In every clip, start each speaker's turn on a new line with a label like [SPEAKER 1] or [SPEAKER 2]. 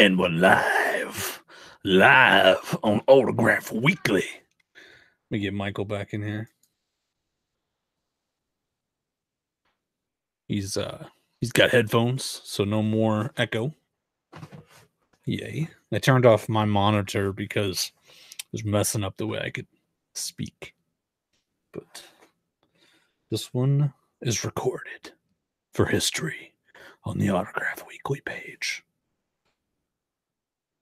[SPEAKER 1] And we're live on Autograph Weekly. Let me get Michael back in here. He's got headphones, so no more echo. Yay. I turned off my monitor because it was messing up the way I could speak. But this one is recorded for history on the Autograph Weekly page.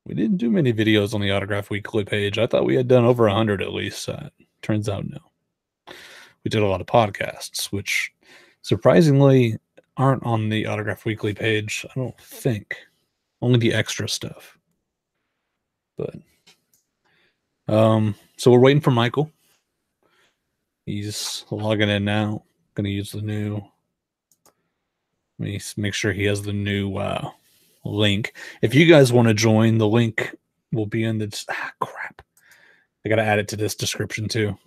[SPEAKER 1] We didn't do many videos on the Autograph Weekly page. I thought we had done over 100 at least. Turns out no. We did a lot of podcasts, which surprisingly aren't on the Autograph Weekly page. I don't think. Only the extra stuff. But so we're waiting for Michael. He's logging in now. Gonna use the new. Let me make sure he has the new link. If you guys want to join, the link will be in the crap. I gotta add it to this description too.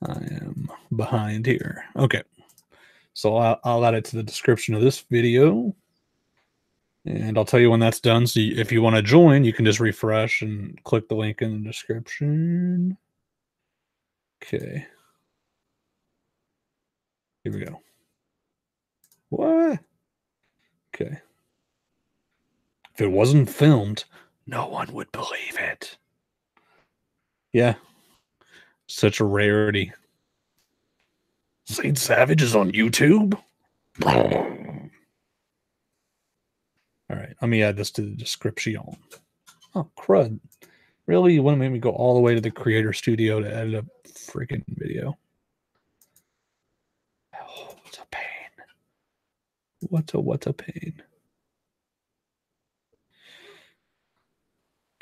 [SPEAKER 1] I am behind here. Okay. So I'll add it to the description of this video. And I'll tell you when that's done. So if you want to join, you can just refresh and click the link in the description. Okay. Here we go. What? Okay. If it wasn't filmed, no one would believe it. Yeah. Such a rarity. Saint Savage is on YouTube? All right, let me add this to the description. Oh, crud. Really? You want to make me go all the way to the Creator Studio to edit a freaking video? Oh, it's a pain. What a pain.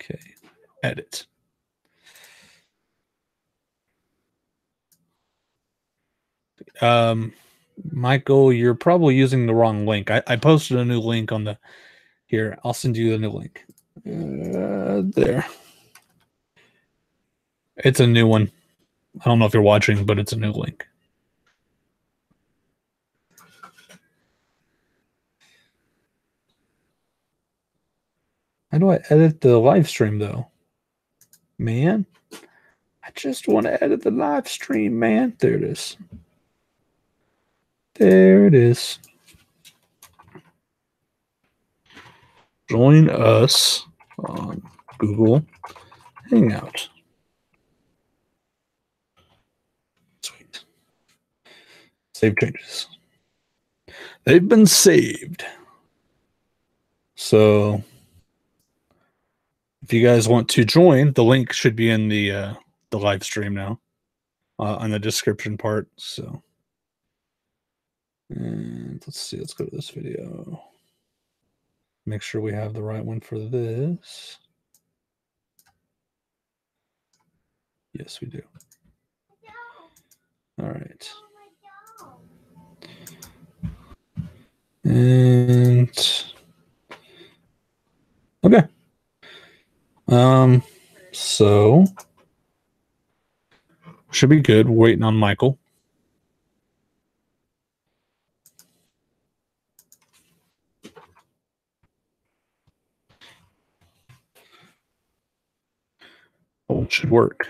[SPEAKER 1] Okay, edit. Michael, you're probably using the wrong link. I posted a new link on the... Here, I'll send you the new link. There. It's a new one. I don't know if you're watching, but it's a new link. How do I edit the live stream, though? Man, I just want to edit the live stream, man. There it is. There it is. Join us on Google Hangout. Sweet. Save changes. They've been saved. So if you guys want to join, the link should be in the live stream now on the description part. So, and let's see. Let's go to this video. Make sure we have the right one for this. Yes, we do. All right. And okay. So should be good. We're waiting on Michael. Oh, it should work.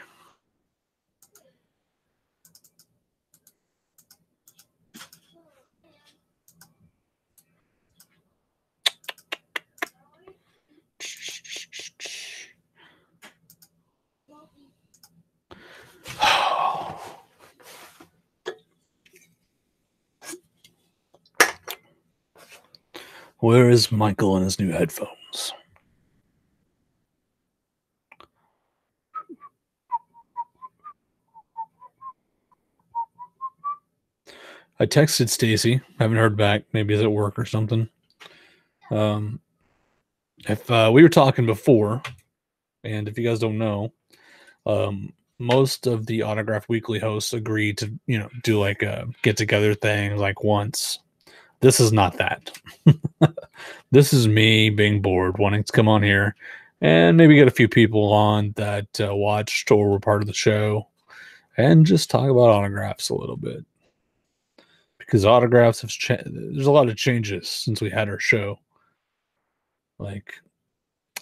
[SPEAKER 1] Where is Michael and his new headphones? I texted Stacy. Haven't heard back. Maybe it's at work or something. If we were talking before, and if you guys don't know, most of the Autograph Weekly hosts agreed to, do like a get-together thing like once. This is not that. This is me being bored, wanting to come on here and maybe get a few people on that watched or were part of the show and just talk about autographs a little bit. Because autographs have there's a lot of changes since we had our show. Like,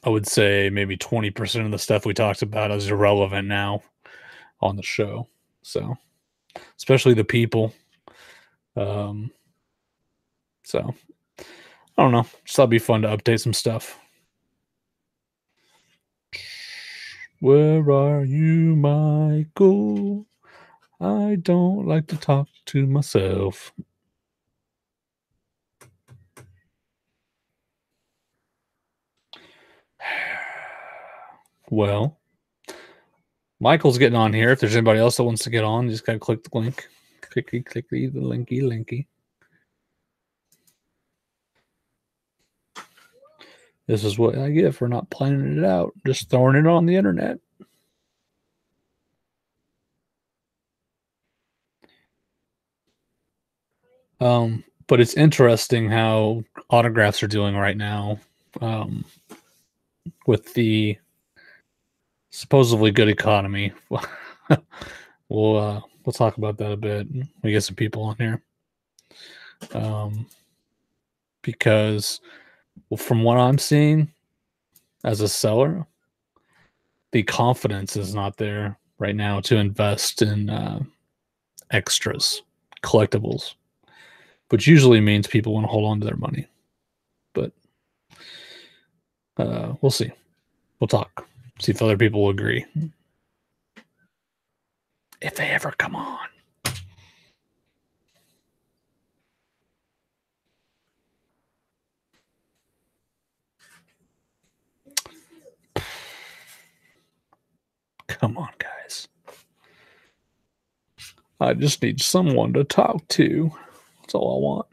[SPEAKER 1] I would say maybe 20% of the stuff we talked about is irrelevant now on the show. So, especially the people. So I don't know. Just thought it'd be fun to update some stuff. Where are you, Michael? I don't like to talk to myself. Well, Michael's getting on here. If there's anybody else that wants to get on, you just gotta click the link. Clicky, clicky, the linky, linky. This is what I get for not planning it out, just throwing it on the internet. But it's interesting how autographs are doing right now, with the supposedly good economy. We'll talk about that a bit. We get some people on here, because from what I'm seeing as a seller, the confidence is not there right now to invest in extras, collectibles, which usually means people want to hold on to their money. But we'll see. We'll talk. See if other people will agree. If they ever come on. Come on, guys. I just need someone to talk to. That's all I want.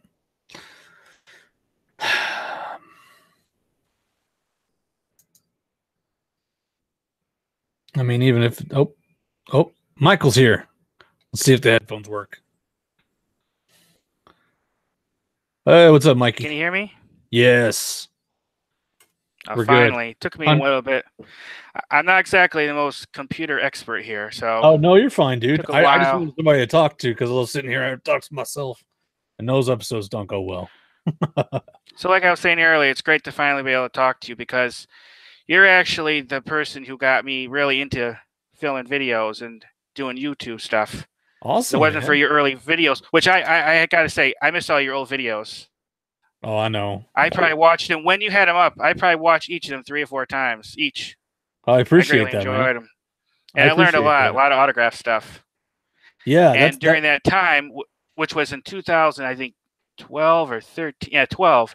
[SPEAKER 1] I mean, even if Michael's here. Let's see if the headphones work. Hey, what's up, Mikey?
[SPEAKER 2] Can you hear me?
[SPEAKER 1] Yes.
[SPEAKER 2] Oh, finally. It took me a little bit. I'm not exactly the most computer expert here, so.
[SPEAKER 1] Oh no, you're fine, dude. I just wanted somebody to talk to because I was sitting here and I talk to myself, and those episodes don't go well.
[SPEAKER 2] So, like I was saying earlier, it's great to finally be able to talk to you because you're actually the person who got me really into filming videos and doing YouTube stuff.
[SPEAKER 1] Awesome.
[SPEAKER 2] It wasn't for your early videos, which I gotta say, I miss all your old videos.
[SPEAKER 1] Oh, I know.
[SPEAKER 2] I probably watched them when you had them up. I probably watched each of them 3 or 4 times each.
[SPEAKER 1] I appreciate that.
[SPEAKER 2] I really enjoyed them, and I learned a lot of autograph stuff.
[SPEAKER 1] Yeah,
[SPEAKER 2] and during that time, which was in 2000, I think 12 or 13, yeah, 12,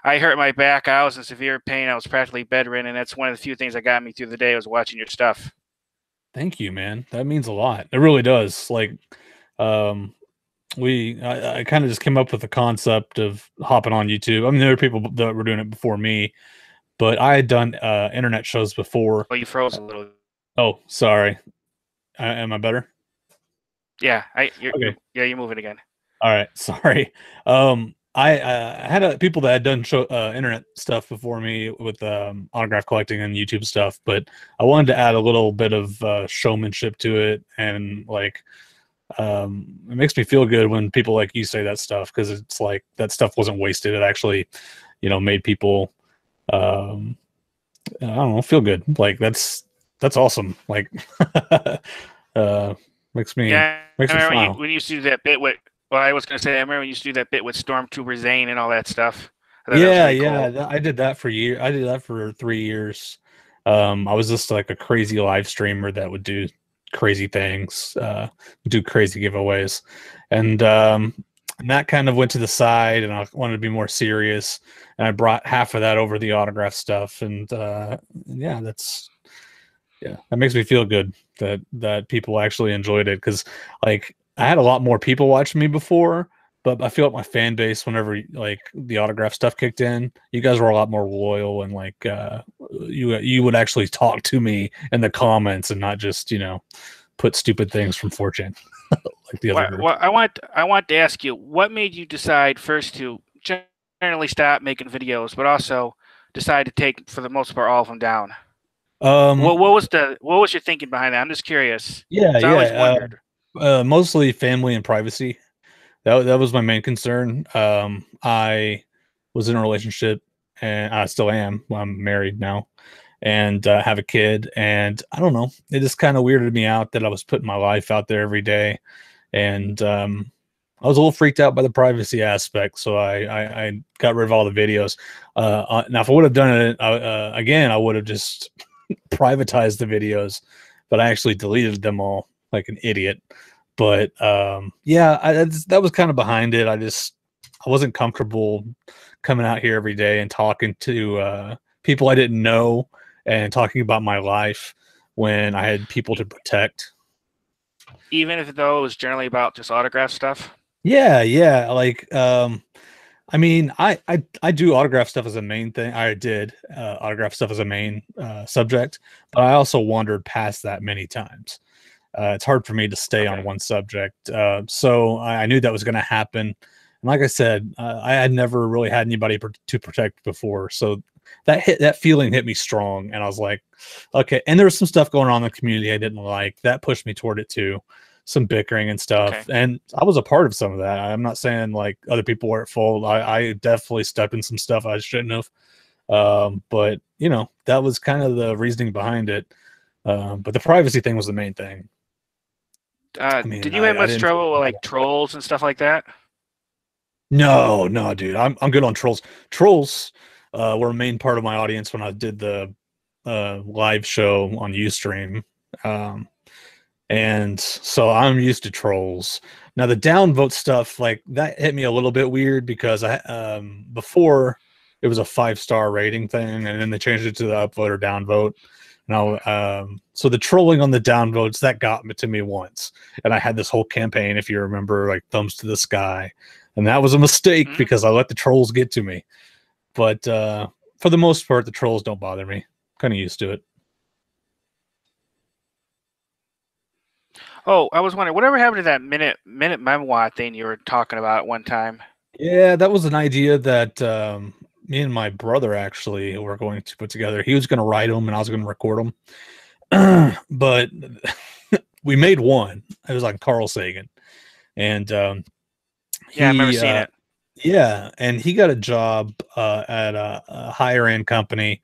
[SPEAKER 2] I hurt my back. I was in severe pain. I was practically bedridden, and that's one of the few things that got me through the day was watching your stuff.
[SPEAKER 1] Thank you, man. That means a lot. It really does. Like, I kind of just came up with the concept of hopping on YouTube. I mean, there are people that were doing it before me, but I had done internet shows before.
[SPEAKER 2] Oh, you froze a little.
[SPEAKER 1] Oh, sorry. Am I better?
[SPEAKER 2] Yeah, you're moving again.
[SPEAKER 1] All right, sorry. I had people that had done internet stuff before me with autograph collecting and YouTube stuff, but I wanted to add a little bit of showmanship to it, and like, it makes me feel good when people like you say that stuff, because it's like that stuff wasn't wasted. It actually, made people, I don't know, feel good. Like that's awesome. Like, makes me smile.
[SPEAKER 2] When you used to do that bit with. Well, I was going to say, I remember when you used to do that bit with Stormtrooper Zane and all that stuff.
[SPEAKER 1] Yeah, cool. I did that for years. I did that for 3 years. I was just like a crazy live streamer that would do crazy things, do crazy giveaways, and that kind of went to the side, and I wanted to be more serious, and I brought half of that over the autograph stuff, and that makes me feel good that people actually enjoyed it, because like I had a lot more people watching me before, but I feel like my fan base, whenever like the autograph stuff kicked in, you guys were a lot more loyal, and like you would actually talk to me in the comments and not just put stupid things from 4chan like the other.
[SPEAKER 2] Well, I want to ask you, what made you decide first to generally stop making videos, but also decide to take, for the most part, all of them down? What was your thinking behind that? I'm just curious.
[SPEAKER 1] Yeah, I always wondered. Mostly family and privacy. That was my main concern. I was in a relationship, and I still am. Well, I'm married now, and have a kid. And I don't know, it just kind of weirded me out that I was putting my life out there every day, and I was a little freaked out by the privacy aspect, so I got rid of all the videos. Now, if I would have done it again, I would have just privatized the videos, but I actually deleted them all like an idiot. But yeah, that was kind of behind it. I wasn't comfortable coming out here every day and talking to people I didn't know and talking about my life when I had people to protect.
[SPEAKER 2] Even if though it was generally about just autograph stuff.
[SPEAKER 1] Yeah. Like, I mean, I do autograph stuff as a main thing. I did autograph stuff as a main subject, but I also wandered past that many times. It's hard for me to stay on one subject. So I knew that was going to happen. And like I said, I had never really had anybody to protect before. So that feeling hit me strong. And I was like, okay. And there was some stuff going on in the community I didn't like. That pushed me toward it too. Some bickering and stuff. Okay. And I was a part of some of that. I'm not saying like other people were at fault. I definitely stepped in some stuff I shouldn't have. But you know, that was kind of the reasoning behind it. But the privacy thing was the main thing.
[SPEAKER 2] I mean, did you have much trouble with like trolls and stuff like that?
[SPEAKER 1] No, dude. I'm good on trolls. Trolls were a main part of my audience when I did the live show on Ustream. And so I'm used to trolls. Now the downvote stuff, like that hit me a little bit weird because I before it was a 5-star rating thing, and then they changed it to the upvote or downvote. Now, so the trolling on the downvotes, that got to me once, and I had this whole campaign, if you remember, like thumbs to the sky, and that was a mistake because I let the trolls get to me. But for the most part, the trolls don't bother me. Kind of used to it.
[SPEAKER 2] Oh, I was wondering, whatever happened to that minute memoir thing you were talking about at one time?
[SPEAKER 1] Yeah, that was an idea that me and my brother actually were going to put together. He was going to write them and I was going to record them. But we made one. It was like Carl Sagan. And
[SPEAKER 2] yeah, I remember seeing it.
[SPEAKER 1] Yeah, and he got a job at a higher end company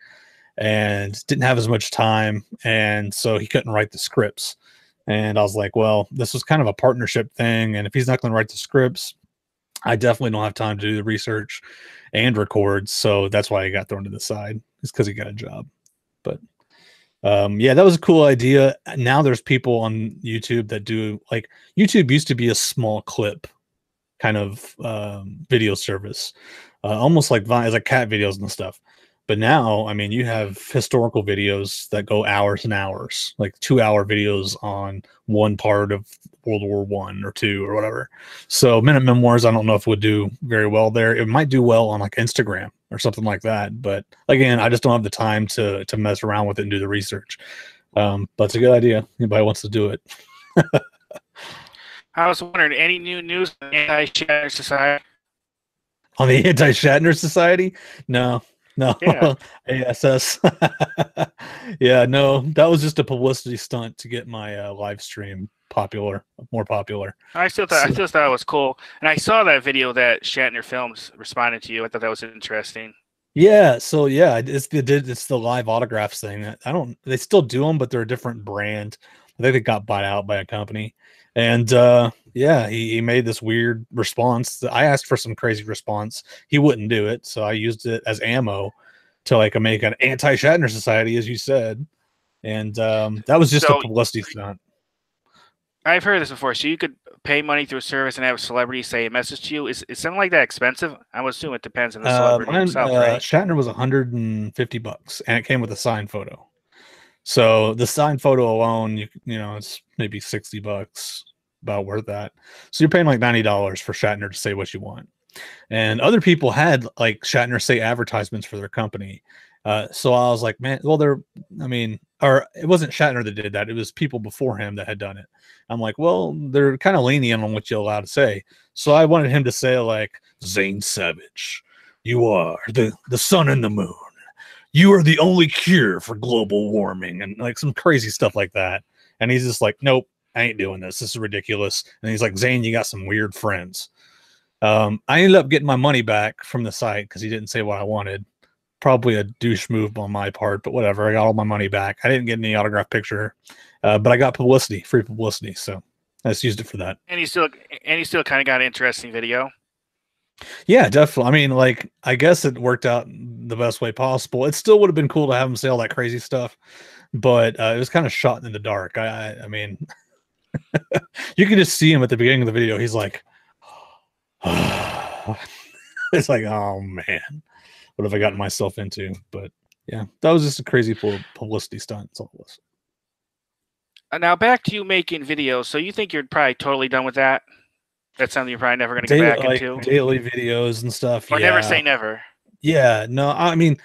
[SPEAKER 1] and didn't have as much time, and so he couldn't write the scripts. And I was like, well, this was kind of a partnership thing, and if he's not going to write the scripts, I definitely don't have time to do the research and record. So that's why I got thrown to the side. It's because he got a job. But yeah, that was a cool idea. Now there's people on YouTube that do, like, YouTube used to be a small clip kind of video service, almost like Vine, like cat videos and stuff. But now, I mean, you have historical videos that go hours and hours, like 2-hour videos on one part of World War I or II or whatever. So minute memoirs, I don't know if it would do very well there. It might do well on like Instagram or something like that. But again, I just don't have the time to mess around with it and do the research. But it's a good idea. Anybody wants to do it.
[SPEAKER 2] I was wondering, any new news on the Anti-Shatner Society?
[SPEAKER 1] On the Anti-Shatner Society? No. Yeah. ASS. Yeah, no, that was just a publicity stunt to get my live stream more popular.
[SPEAKER 2] I still thought it was cool, and I saw that video that Shatner Films responded to you. I thought that was interesting.
[SPEAKER 1] Yeah, so yeah, it's the live autographs thing. They still do them, but they're a different brand. I think they got bought out by a company, and yeah, he made this weird response. I asked for some crazy response. He wouldn't do it, so I used it as ammo to like make an Anti-Shatner Society, as you said, and that was just a publicity stunt.
[SPEAKER 2] I've heard this before. So you could pay money through a service and have a celebrity say a message to you. Is something like that expensive? I would assume it depends on the celebrity himself, right?
[SPEAKER 1] Shatner was $150, and it came with a signed photo. So the signed photo alone, you know, it's maybe $60, about worth that. So you're paying like $90 for Shatner to say what you want. And other people had like Shatner say advertisements for their company. So I was like, man, well, or it wasn't Shatner that did that. It was people before him that had done it. I'm like, well, they're kind of lenient on what you're allowed to say. So I wanted him to say like, Zane Savage, you are the sun and the moon. You are the only cure for global warming, and like some crazy stuff like that. And he's just like, nope, I ain't doing this. This is ridiculous. And he's like, Zane, you got some weird friends. I ended up getting my money back from the site because he didn't say what I wanted. probably a douche move on my part, but whatever. I got all my money back. I didn't get any autograph picture, but I got publicity, free publicity, so I just used it for that.
[SPEAKER 2] And you still kind of got an interesting video.
[SPEAKER 1] Yeah, definitely. I mean, like, I guess it worked out the best way possible. It still would have been cool to have him say all that crazy stuff, but it was kind of shot in the dark. I mean, you can just see him at the beginning of the video. He's like, it's like, oh man, what have I gotten myself into? But yeah, that was just a crazy publicity stunt. That's all it was.
[SPEAKER 2] Now back to you making videos. So you think you're probably totally done with that? That's something you're probably never going to get back into?
[SPEAKER 1] Daily videos and stuff.
[SPEAKER 2] Or never say never.
[SPEAKER 1] Yeah, no, I mean,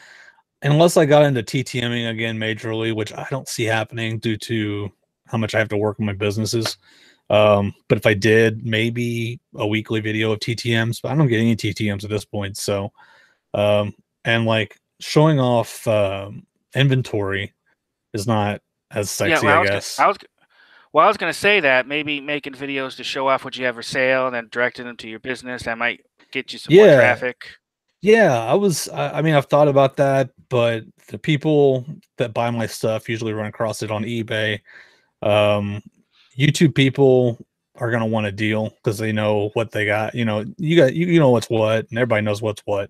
[SPEAKER 1] unless I got into TTMing again majorly, which I don't see happening due to how much I have to work on my businesses. But if I did, maybe a weekly video of TTMs, but I don't get any TTMs at this point. So, and like showing off inventory is not as sexy, I guess.
[SPEAKER 2] I was going to say that maybe making videos to show off what you have for sale and then directing them to your business, that might get you some more traffic.
[SPEAKER 1] Yeah, I mean, I've thought about that, but the people that buy my stuff usually run across it on eBay. YouTube people are going to want a deal because they know what they got. You know, you know what's what, and everybody knows what's what.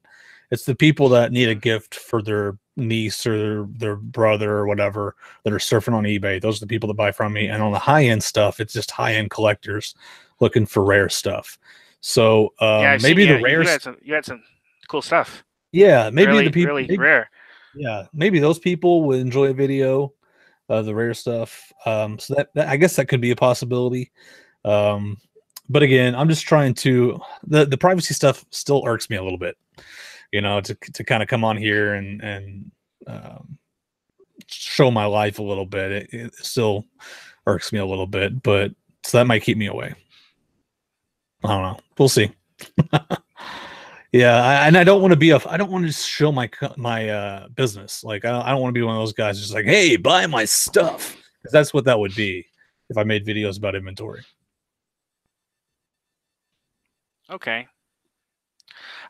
[SPEAKER 1] It's the people that need a gift for their niece or their brother or whatever that are surfing on eBay. Those are the people that buy from me. And on the high-end stuff, it's just high-end collectors looking for rare stuff. So maybe the rare
[SPEAKER 2] you had some cool stuff.
[SPEAKER 1] Yeah, maybe
[SPEAKER 2] really,
[SPEAKER 1] the people
[SPEAKER 2] really rare.
[SPEAKER 1] Yeah, maybe those people would enjoy a video of the rare stuff. So that I guess that could be a possibility. But again, I'm just trying to the privacy stuff still irks me a little bit. You know, to kind of come on here and show my life a little bit. It still irks me a little bit, but so that might keep me away. I don't know. We'll see. Yeah, and I don't want to be I don't want to just show my business. Like I don't want to be one of those guys just like, hey, buy my stuff, because that's what that would be if I made videos about inventory.
[SPEAKER 2] Okay.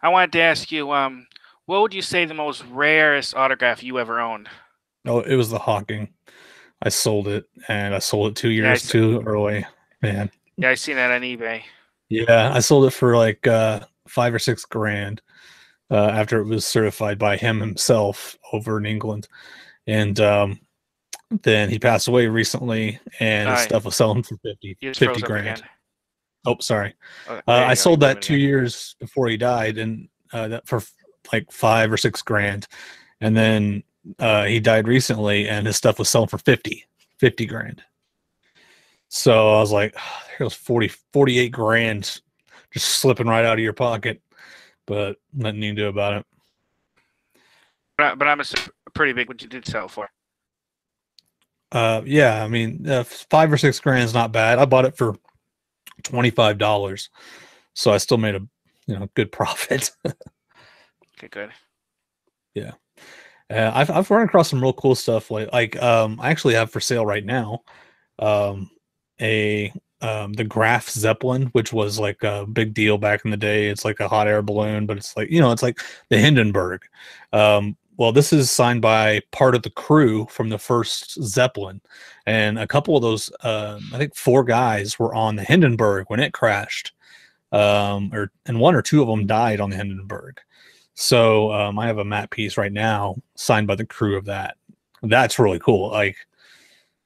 [SPEAKER 2] I wanted to ask you, what would you say the most rarest autograph you ever owned?
[SPEAKER 1] Oh, it was the Hawking. I sold it, and I sold it 2 years too early. Man.
[SPEAKER 2] Yeah, I seen that on eBay.
[SPEAKER 1] Yeah, I sold it for like $5 or $6 grand after it was certified by him himself over in England, and then he passed away recently, and his stuff was selling for 50 grand. Oh, sorry. I sold that 2 years before he died, and that for like $5 or $6 grand, and then he died recently, and his stuff was selling for 50 grand. So I was like, oh, there goes 48 grand just slipping right out of your pocket, but nothing you can do about it.
[SPEAKER 2] But I'm pretty big what you did sell for.
[SPEAKER 1] Yeah, I mean, $5 or $6 grand is not bad. I bought it for $25, so I still made a good profit.
[SPEAKER 2] Okay, good.
[SPEAKER 1] Yeah, I've run across some real cool stuff. Like I actually have for sale right now, the Graf Zeppelin, which was like a big deal back in the day. It's like a hot air balloon, but it's like, it's like the Hindenburg. Well, this is signed by part of the crew from the first Zeppelin, and a couple of those, I think 4 guys were on the Hindenburg when it crashed, and 1 or 2 of them died on the Hindenburg. So I have a matte piece right now signed by the crew of that. That's really cool. Like,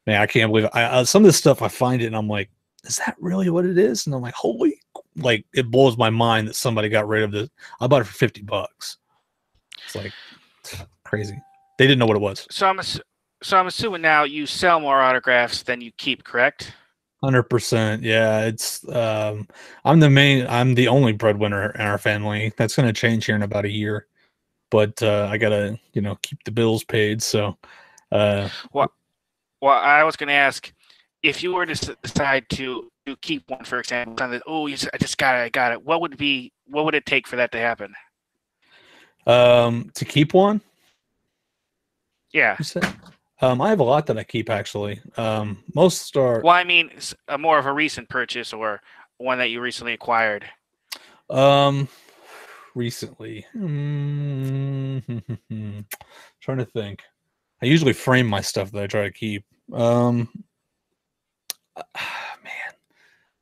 [SPEAKER 1] man, I can't believe it. Some of this stuff I find it and I'm like, is that really what it is? And I'm like, holy, like it blows my mind that somebody got rid of this. I bought it for $50. It's like crazy. They didn't know what it was.
[SPEAKER 2] So I'm assuming now you sell more autographs than you keep, correct?
[SPEAKER 1] 100%. Yeah, it's I'm the only breadwinner in our family. That's going to change here in about a year, but I gotta keep the bills paid. So
[SPEAKER 2] well, I was going to ask, if you were to decide to keep one, for example, I got it. What would it take for that to happen?
[SPEAKER 1] To keep one?
[SPEAKER 2] Yeah.
[SPEAKER 1] I have a lot that I keep, actually. Most are...
[SPEAKER 2] Well, I mean, more of a recent purchase or one that you recently acquired.
[SPEAKER 1] recently. Trying to think. I usually frame my stuff that I try to keep. Man,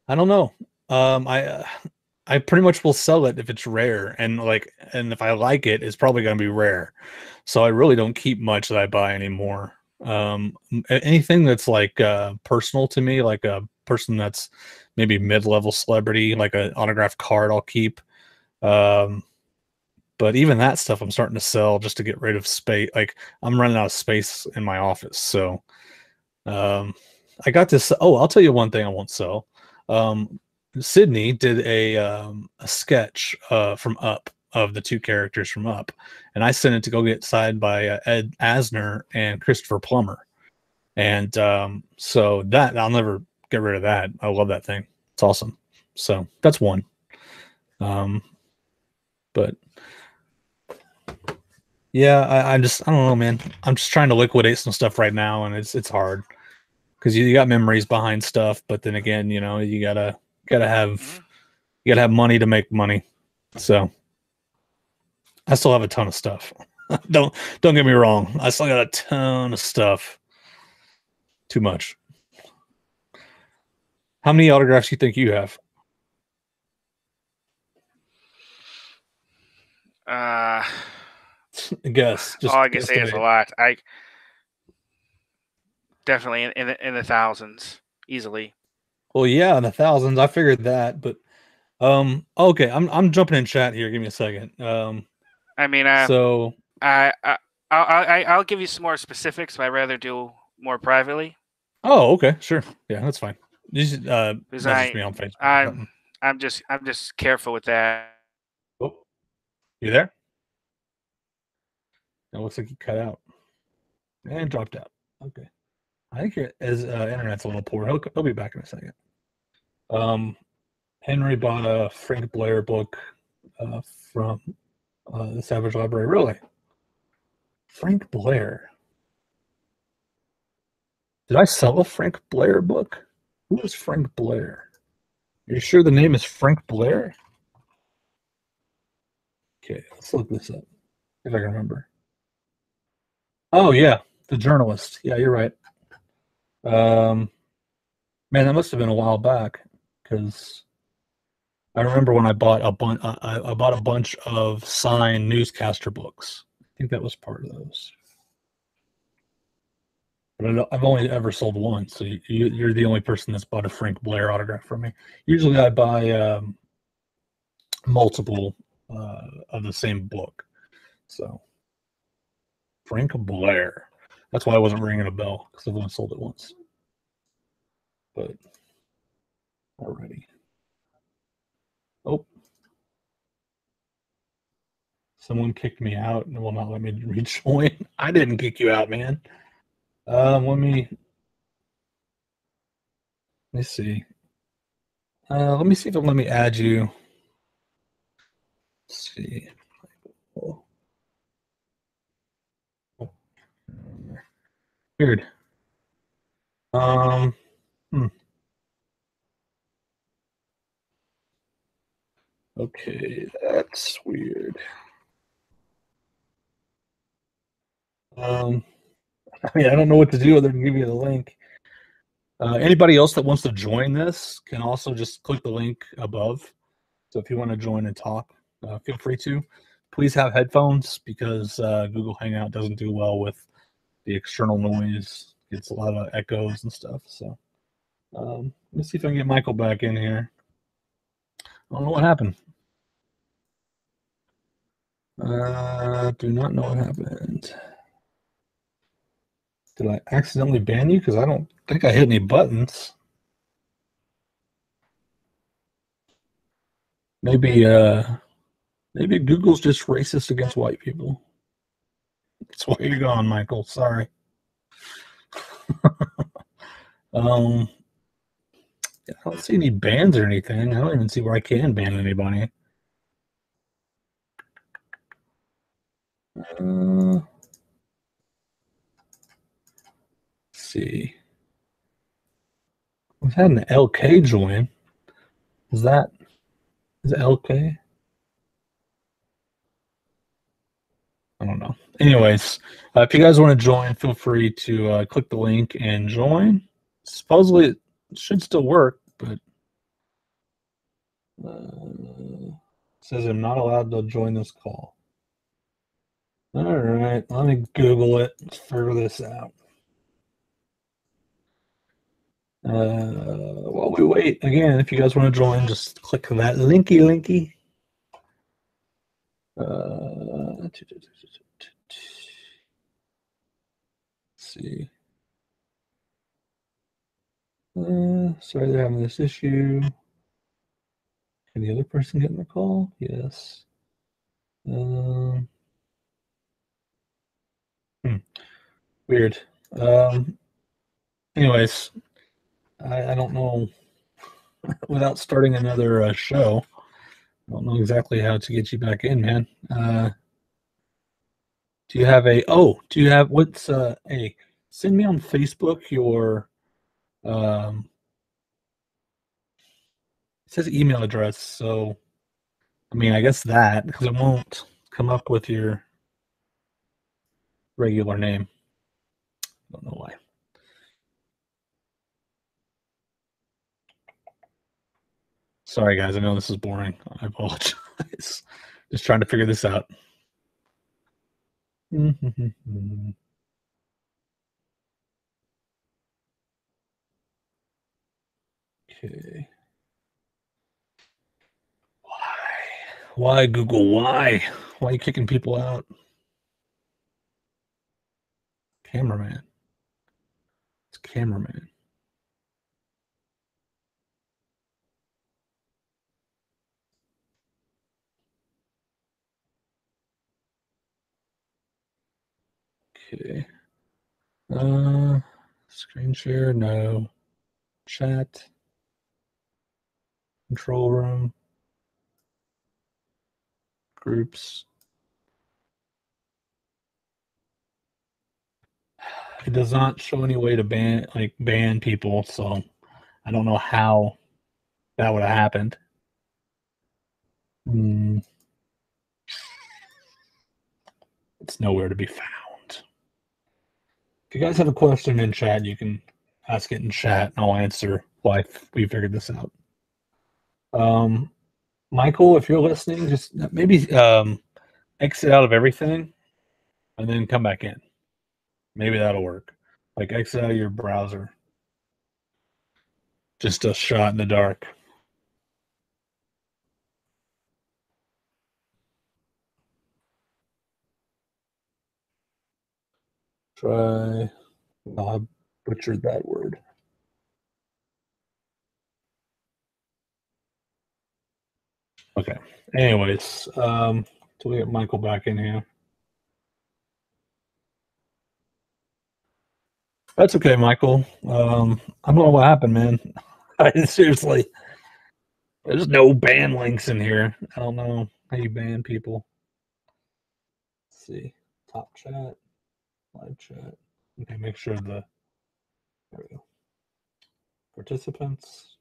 [SPEAKER 1] I don't know. I pretty much will sell it if it's rare, and if I like it, it's probably going to be rare. So I really don't keep much that I buy anymore. Anything that's like personal to me, like a person that's maybe mid-level celebrity, like an autographed card, I'll keep. But even that stuff I'm starting to sell just to get rid of space. Like I'm running out of space in my office. So I got this. Oh, I'll tell you one thing I won't sell. Sydney did a sketch from Up of the two characters from Up, and I sent it to go get signed by Ed Asner and Christopher Plummer. And so that I'll never get rid of that. I love that thing. It's awesome. So that's one. But yeah, I don't know, man. I'm just trying to liquidate some stuff right now, and it's hard because you got memories behind stuff, but then again, you know, you gotta have money to make money. So I still have a ton of stuff. Don't get me wrong. I still got a ton of stuff. Too much. How many autographs do you think you have? I guess.
[SPEAKER 2] All I can say is a lot. I definitely in the thousands, easily.
[SPEAKER 1] Well, yeah, in the thousands. I figured that, but okay. I'm jumping in chat here. Give me a second.
[SPEAKER 2] I mean,
[SPEAKER 1] so
[SPEAKER 2] I'll give you some more specifics, but I'd rather do more privately.
[SPEAKER 1] Oh, okay, sure. Yeah, that's fine. Just message me on Facebook.
[SPEAKER 2] I'm just careful with that.
[SPEAKER 1] Oh, you there? It looks like you cut out and dropped out. Okay, I think his internet's a little poor. He'll be back in a second. Henry bought a Frank Blair book from the Savage Library. Really? Frank Blair. Did I sell a Frank Blair book? Who is Frank Blair? Are you sure the name is Frank Blair? Okay, let's look this up. If I can remember. Oh yeah, the journalist. Yeah, you're right. Man, that must have been a while back because I remember when I bought a bunch of signed newscaster books. I think that was part of those. But I've only ever sold one, so you're the only person that's bought a Frank Blair autograph from me. Usually I buy multiple of the same book. So Frank Blair. That's why I wasn't ringing a bell, because I've only sold it once. But alrighty. Oh. Someone kicked me out and will not let me rejoin. I didn't kick you out, man. Let me see. Let me see if it'll let me add you. Let's see. Oh. Weird. Okay, that's weird. I mean, I don't know what to do other than give you the link. Anybody else that wants to join this can also just click the link above. So if you want to join and talk, feel free to. Please have headphones because Google Hangout doesn't do well with the external noise. It's a lot of echoes and stuff. So let's see if I can get Michael back in here. I don't know what happened. Do not know what happened. Did I accidentally ban you? Because I don't think I hit any buttons. Maybe Google's just racist against white people. That's why you're gone, Michael. Sorry. I don't see any bans or anything. I don't even see where I can ban anybody. Let's see. We've had an LK join. Is LK? anyways, if you guys want to join, feel free to click the link and join. Supposedly it should still work, but it says I'm not allowed to join this call. All right, let me Google it. Let's figure this out. While we wait, again, if you guys want to join, just click that linky. Let's see. Sorry, they're having this issue. Can the other person get in the call? Yes. Weird. Anyways, I don't know. Without starting another show, I don't know exactly how to get you back in, man. Do you have what's send me on Facebook your it says email address, so I mean I guess that, because it won't come up with your regular name. I don't know why. Sorry guys, I know this is boring. I apologize. Just trying to figure this out. Okay. Why Google? Why are you kicking people out? Cameraman. It's cameraman. Okay. Screen share, no. Chat. Control room. Groups. It does not show any way to ban people, so I don't know how that would have happened. It's nowhere to be found. If you guys have a question in chat, you can ask it in chat, and I'll answer why we figured this out. Michael, if you're listening, just maybe exit out of everything and then come back in. Maybe that'll work. Like exit out of your browser. Just a shot in the dark. Try. Oh, I butchered that word. Okay. Anyways, till we get Michael back in here. That's okay, Michael. I don't know what happened, man. Seriously. There's no ban links in here. I don't know how you ban people. Let's see. Top chat. Live chat. Okay, make sure there we go. Participants.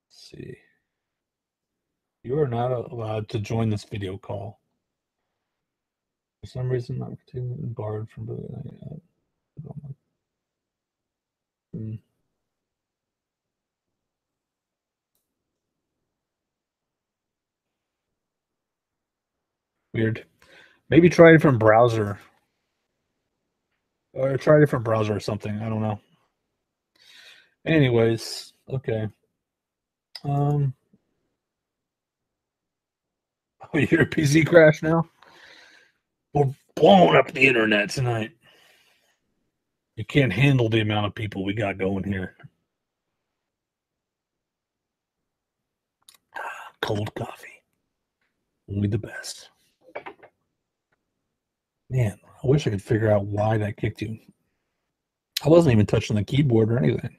[SPEAKER 1] Let's see. You are not allowed to join this video call. For some reason, I'm continuing barred from doing that. Weird. Maybe try a different browser. Or try a different browser or something. I don't know. Anyways, okay. Oh, your PC crash now? We're blowing up the internet tonight. You can't handle the amount of people we got going here. Cold coffee. Only the best. Man, I wish I could figure out why that kicked you. I wasn't even touching the keyboard or anything.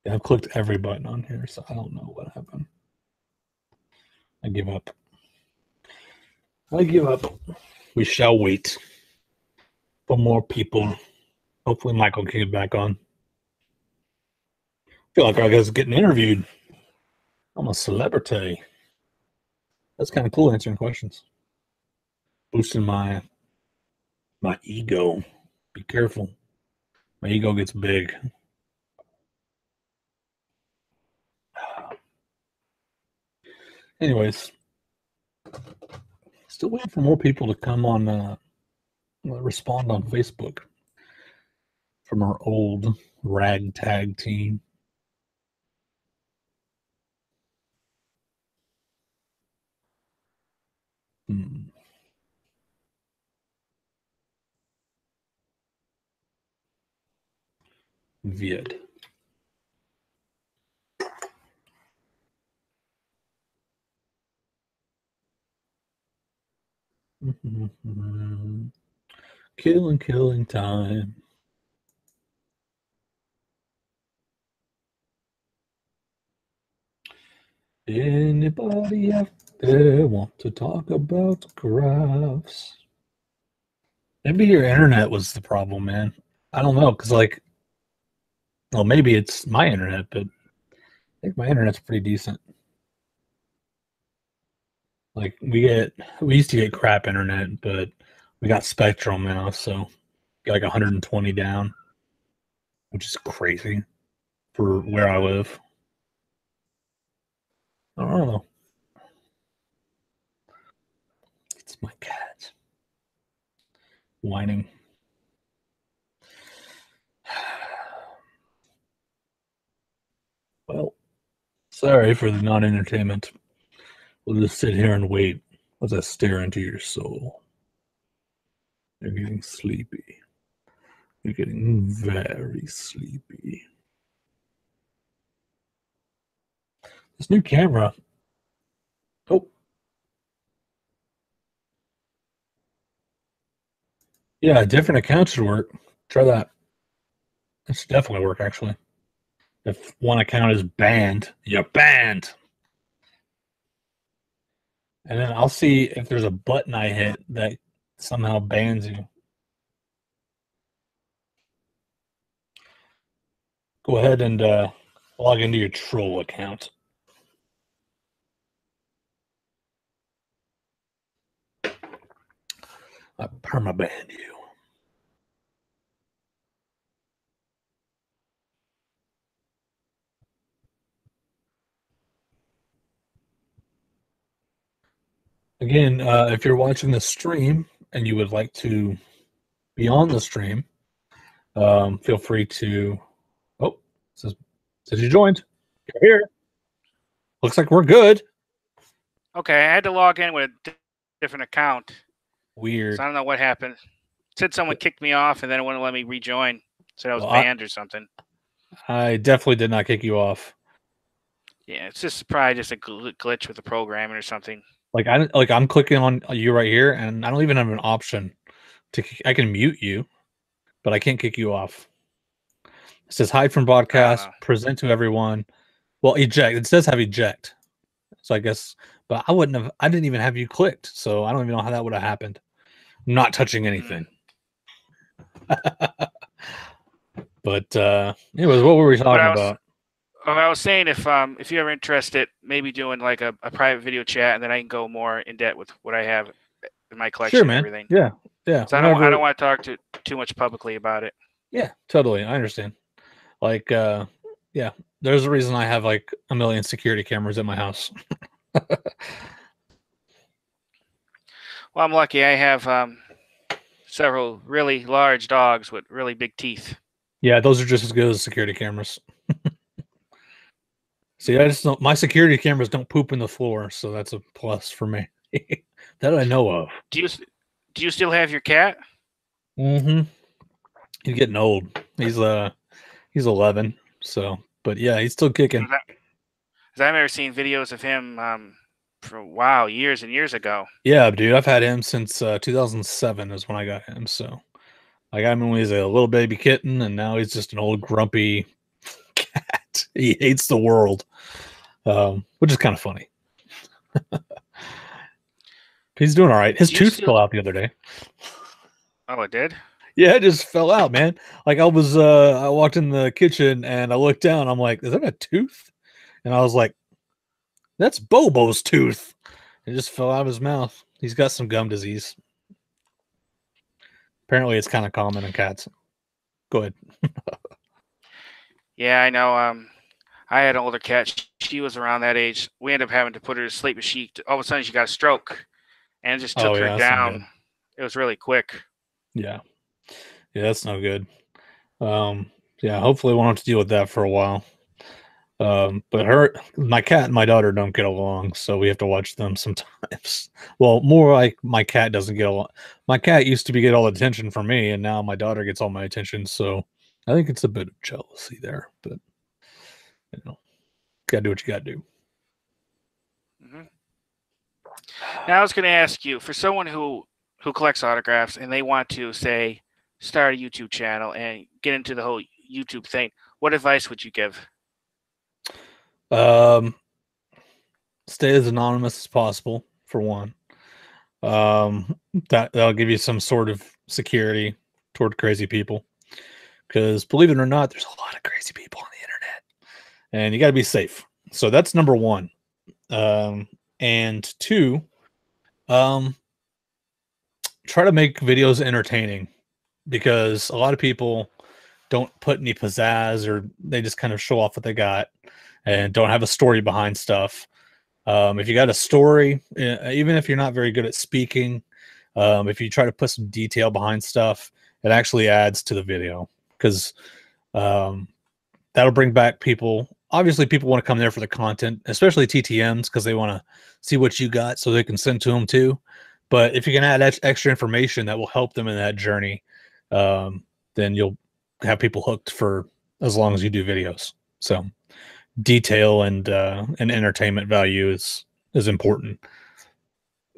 [SPEAKER 1] Yeah, I've clicked every button on here, so I don't know what happened. I give up. I give up. We shall wait for more people. Hopefully Michael can get back on. feel like I was getting interviewed. I'm a celebrity. That's kind of cool answering questions. Boosting my ego. Be careful. My ego gets big. Anyways, still waiting for more people to come on, respond on Facebook from our old ragtag team. Vid. Killing time. Anybody out there want to talk about graphs? Maybe your internet was the problem, man. I don't know, because well, maybe it's my internet, but I think my internet's pretty decent. Like we used to get crap internet, but we got Spectrum now, so got like 120 down, which is crazy for where I live. I don't know. It's my cat whining. Well, sorry for the non-entertainment. We'll just sit here and wait as I stare into your soul. You're getting sleepy. You're getting very sleepy. This new camera. Oh. Yeah, a different account should work. Try that. That should definitely work, actually. If one account is banned, you're banned. And then I'll see if there's a button I hit that somehow bans you. Go ahead and log into your troll account. I permaban you. Again, if you're watching the stream and you would like to be on the stream, feel free to. Oh, says you joined. You're here. Looks like we're good.
[SPEAKER 2] Okay, I had to log in with a different account.
[SPEAKER 1] Weird.
[SPEAKER 2] So I don't know what happened. It said someone kicked me off, and then it wouldn't let me rejoin. Said I was banned or something.
[SPEAKER 1] I definitely did not kick you off.
[SPEAKER 2] Yeah, it's just probably just a glitch with the programming or something.
[SPEAKER 1] I'm clicking on you right here, and I don't even have an option to. I can mute you, but I can't kick you off. It says hide from broadcast, present to everyone. Well, eject. It says have eject. So I guess, but I didn't even have you clicked, so I don't even know how that would have happened. I'm not touching anything. But anyways, what were we talking about?
[SPEAKER 2] I was saying if you're ever interested, maybe doing like a private video chat, and then I can go more in depth with what I have in my collection and everything.
[SPEAKER 1] Yeah.
[SPEAKER 2] So I don't want to talk too much publicly about it.
[SPEAKER 1] Yeah, totally. I understand. Like, yeah, there's a reason I have like 1 million security cameras in my house.
[SPEAKER 2] Well, I'm lucky. I have several really large dogs with really big teeth.
[SPEAKER 1] Yeah, those are just as good as security cameras. See, my security cameras don't poop in the floor, so that's a plus for me. That I know of.
[SPEAKER 2] Do you still have your cat?
[SPEAKER 1] Mm-hmm. He's getting old. He's 11. So, but yeah, he's still kicking.
[SPEAKER 2] Because I've never seen videos of him for years and years ago.
[SPEAKER 1] Yeah, dude, I've had him since 2007 is when I got him. So I got him when he was a little baby kitten, and now he's just an old grumpy cat. He hates the world, which is kind of funny. He's doing all right. His tooth fell out the other day.
[SPEAKER 2] Oh, it did?
[SPEAKER 1] Yeah, it just fell out, man. Like I walked in the kitchen and I looked down. I'm like, is that a tooth? And I was like, that's Bobo's tooth. It just fell out of his mouth. He's got some gum disease. Apparently, it's kind of common in cats. Go ahead.
[SPEAKER 2] Yeah, I know. I had an older cat. She was around that age. We ended up having to put her to sleep, but all of a sudden she got a stroke, and it just took her down. It was really quick.
[SPEAKER 1] Yeah, that's no good. Yeah, hopefully we won't have to deal with that for a while. But my cat and my daughter don't get along, so we have to watch them sometimes. Well, more like my cat doesn't get along. My cat used to get all the attention from me, and now my daughter gets all my attention. So I think it's a bit of jealousy there, but gotta do what you gotta do.
[SPEAKER 2] Mm-hmm. Now I was going to ask you, for someone who collects autographs and they want to say start a YouTube channel and get into the whole YouTube thing, what advice would you give?
[SPEAKER 1] Stay as anonymous as possible, for one. That'll give you some sort of security toward crazy people. Because believe it or not, there's a lot of crazy people on the internet, and you got to be safe. So that's number one. And two, try to make videos entertaining, because a lot of people don't put any pizzazz, or they just kind of show off what they got and don't have a story behind stuff. If you got a story, even if you're not very good at speaking, if you try to put some detail behind stuff, it actually adds to the video, because that'll bring back people. Obviously, people want to come there for the content, especially TTMs, because they want to see what you got so they can send to them too. But if you can add extra information that will help them in that journey, then you'll have people hooked for as long as you do videos. So detail and entertainment value is important,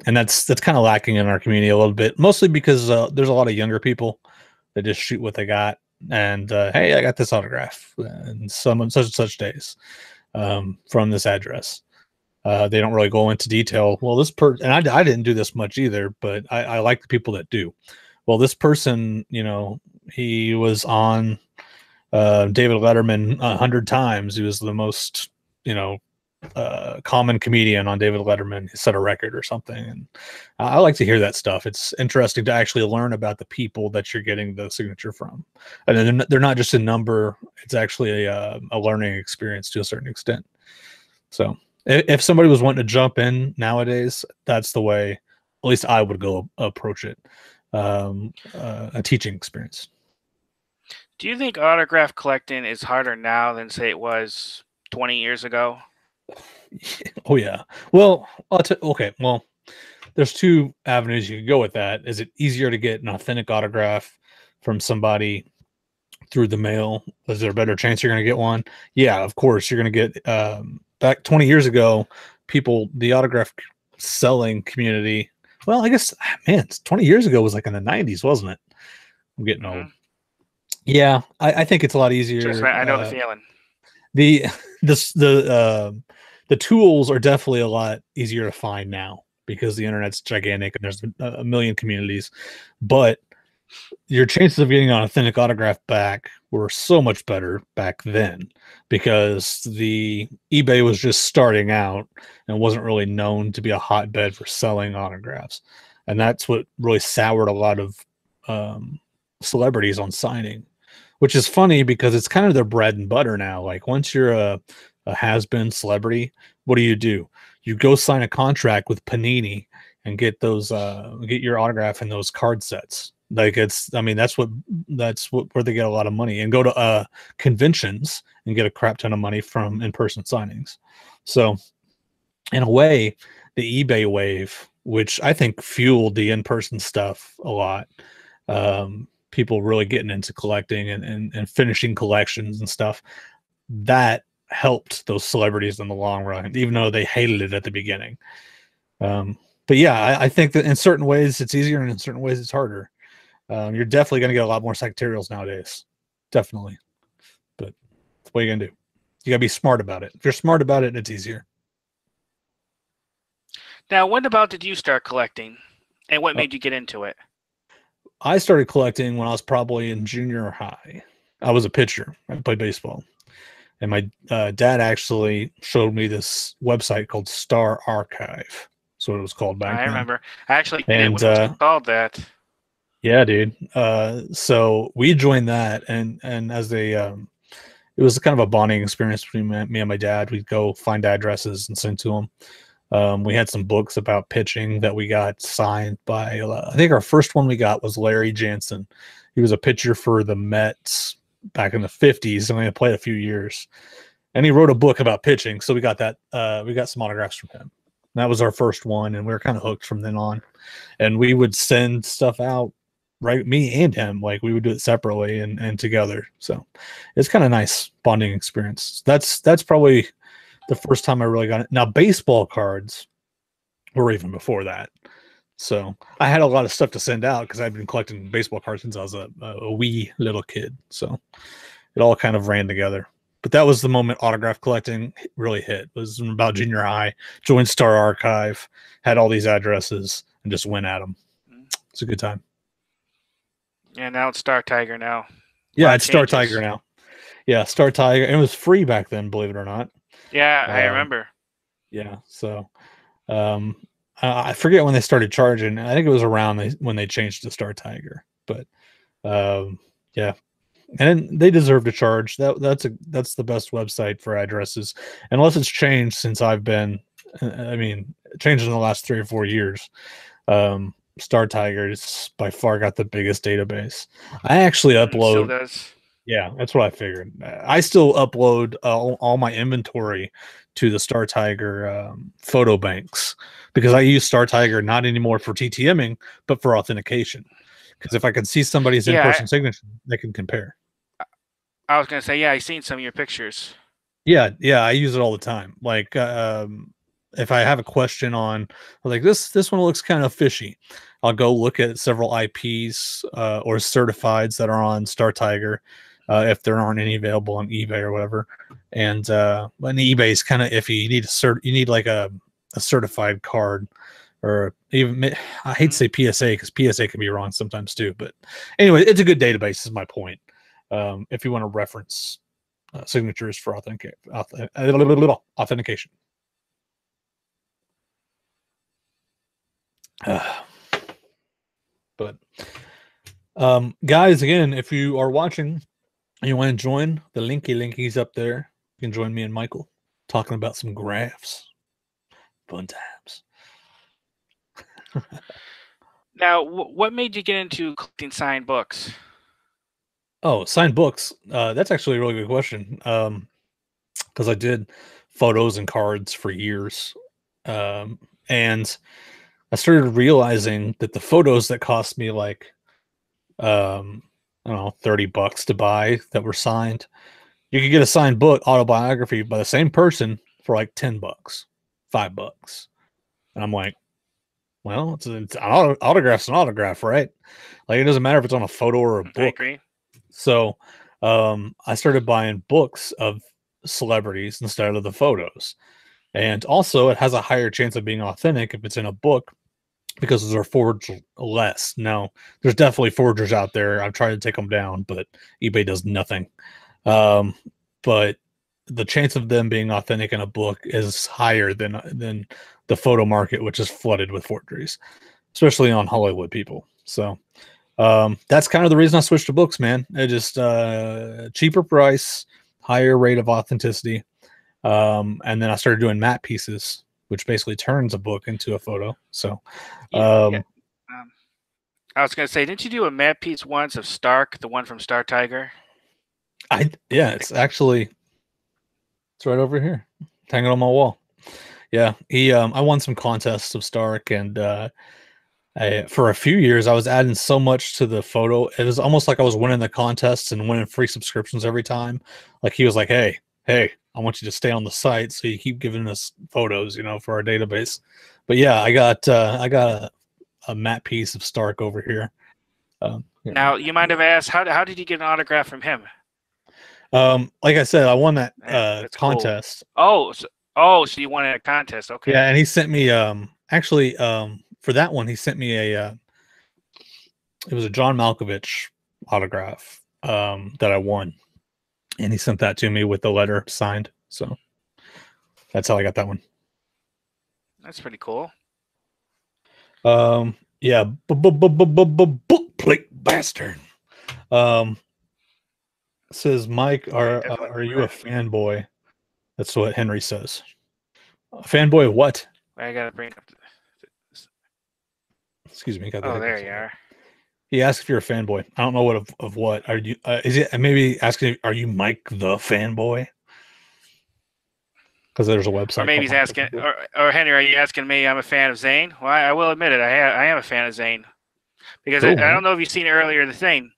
[SPEAKER 1] and that's kind of lacking in our community a little bit, mostly because there's a lot of younger people that just shoot what they got, and hey, I got this autograph and some such and such days from this address. They don't really go into detail. Well, and I didn't do this much either, but I like the people that do. Well, this person, he was on David Letterman 100 times. He was the most, common comedian on David Letterman. He set a record or something. And I like to hear that stuff. It's interesting to actually learn about the people that you're getting the signature from. And they're not just a number. It's actually a learning experience to a certain extent. So if somebody was wanting to jump in nowadays, that's the way, at least I would go approach it. A teaching experience.
[SPEAKER 2] Do you think autograph collecting is harder now than, say, it was 20 years ago?
[SPEAKER 1] Oh, yeah. Well, okay. Well, there's two avenues you could go with that. Is it easier to get an authentic autograph from somebody through the mail? Is there a better chance you're going to get one? Yeah, of course. You're going to get, back 20 years ago, the autograph selling community. Well, I guess, man, 20 years ago was like in the 90s, wasn't it? I'm getting old. Yeah, I think it's a lot easier.
[SPEAKER 2] I know the feeling.
[SPEAKER 1] The tools are definitely a lot easier to find now, because the internet's gigantic and there's a million communities. But your chances of getting an authentic autograph back were so much better back then, because the eBay was just starting out and wasn't really known to be a hotbed for selling autographs. And that's what really soured a lot of celebrities on signing, which is funny because it's kind of their bread and butter now. Like, once you're a has-been celebrity, what do? You go sign a contract with Panini and get your autograph in those card sets. Like, that's where they get a lot of money, and go to conventions and get a crap ton of money from in-person signings. So in a way, the eBay wave, which I think fueled the in-person stuff a lot, people really getting into collecting and finishing collections and stuff, that helped those celebrities in the long run, even though they hated it at the beginning. But yeah, I think that in certain ways it's easier and in certain ways it's harder. You're definitely going to get a lot more secretarials nowadays. Definitely. But what are you going to do? You got to be smart about it. If you're smart about it, it's easier.
[SPEAKER 2] Now, when about did you start collecting, and what made you get into it?
[SPEAKER 1] I started collecting when I was probably in junior high. I was a pitcher. I played baseball. And my dad actually showed me this website called Star Archive. That's what it was called back then.
[SPEAKER 2] I remember. I actually did
[SPEAKER 1] and
[SPEAKER 2] it when it was called that.
[SPEAKER 1] Yeah, dude. So we joined that, and as a it was kind of a bonding experience between me and my dad. We'd go find addresses and send to them. We had some books about pitching that we got signed by. I think our first one we got was Larry Jansen. He was a pitcher for the Mets back in the 50s, and he played a few years. And he wrote a book about pitching, so we got that. We got some autographs from him. That was our first one, and we were kind of hooked from then on. And we would send stuff out, right? Me and him, like we would do it separately and together. So it's kind of nice bonding experience. That's probably the first time I really got it. Now baseball cards were even before that. So I had a lot of stuff to send out because I've been collecting baseball cards since I was a wee little kid. So it all kind of ran together. But that was the moment autograph collecting really hit. It was about junior high. Joined Star Archive, had all these addresses, and just went at them. It's a good time.
[SPEAKER 2] Yeah, now it's Star Tiger now.
[SPEAKER 1] Yeah, it's Star Tiger now. Yeah, Star Tiger. It was free back then, believe it or not.
[SPEAKER 2] Yeah, I remember.
[SPEAKER 1] Yeah, so I forget when they started charging. I think it was around when they changed to Star Tiger. But yeah, and they deserve to charge. That's the best website for addresses, unless it's changed since I've been. I mean, changed in the last 3 or 4 years. Star Tiger is by far got the biggest database. I actually upload.
[SPEAKER 2] Still does.
[SPEAKER 1] Yeah, that's what I figured. I still upload all my inventory to the Star Tiger photo banks because I use Star Tiger not anymore for TTMing, but for authentication. Because if I can see somebody's in-person signature, they can compare.
[SPEAKER 2] I was gonna say, yeah, I've seen some of your pictures.
[SPEAKER 1] Yeah, I use it all the time. Like, if I have a question on, like this one looks kind of fishy, I'll go look at several IPs or certifieds that are on Star Tiger. If there aren't any available on eBay or whatever, and when eBay is kind of iffy, you need like a certified card, or even I hate to say PSA because PSA can be wrong sometimes too. But anyway, it's a good database. Is my point. If you want to reference signatures for authentication. But guys, again, if you are watching and you want to join, the linky's up there. You can join me and Michael talking about some graphs. Fun times.
[SPEAKER 2] Now, what made you get into collecting signed books?
[SPEAKER 1] Oh, signed books. That's actually a really good question. Because I did photos and cards for years. And I started realizing that the photos that cost me like, I don't know, $30 to buy that were signed, you could get a signed book autobiography by the same person for like $10, $5. And I'm like, well, it's an autograph's an autograph, right? Like it doesn't matter if it's on a photo or a book.
[SPEAKER 2] I agree.
[SPEAKER 1] So I started buying books of celebrities instead of the photos. And also it has a higher chance of being authentic if it's in a book because they're forged less. Now, there's definitely forgers out there. I've tried to take them down, but eBay does nothing. But the chance of them being authentic in a book is higher than the photo market, which is flooded with forgeries, especially on Hollywood people. So that's kind of the reason I switched to books, man. It just cheaper price, higher rate of authenticity. And then I started doing matte pieces, which basically turns a book into a photo. So
[SPEAKER 2] I was going to say, didn't you do a matte piece once of Stark, the one from Star Tiger?
[SPEAKER 1] It's actually, it's right over here, hanging on my wall. Yeah, I won some contests of Stark, and for a few years I was adding so much to the photo. It was almost like I was winning the contests and winning free subscriptions every time. Like he was like, hey, I want you to stay on the site, so you keep giving us photos, for our database. But yeah, I got a matte piece of Stark over here.
[SPEAKER 2] Now, you might have asked, how did you get an autograph from him?
[SPEAKER 1] Like I said, I won that contest.
[SPEAKER 2] Cool. So you won a contest. Okay.
[SPEAKER 1] Yeah, and he sent me for that one he sent me It was a John Malkovich autograph that I won, and he sent that to me with the letter signed. So that's how I got that one.
[SPEAKER 2] That's pretty cool.
[SPEAKER 1] Yeah, book plate bastard. Says Mike, are you a fanboy? That's what Henry says. A fanboy of what?
[SPEAKER 2] I gotta bring up.
[SPEAKER 1] Excuse me.
[SPEAKER 2] Oh, there you are.
[SPEAKER 1] He asked if you're a fanboy. I don't know what of what. Are you? Is it maybe asking? Are you Mike the fanboy? Because there's a website.
[SPEAKER 2] Or maybe he's asking, or Henry, are you asking me? I'm a fan of Zane. Well, I will admit it. I am a fan of Zane because cool, I don't know if you've seen it earlier the thing,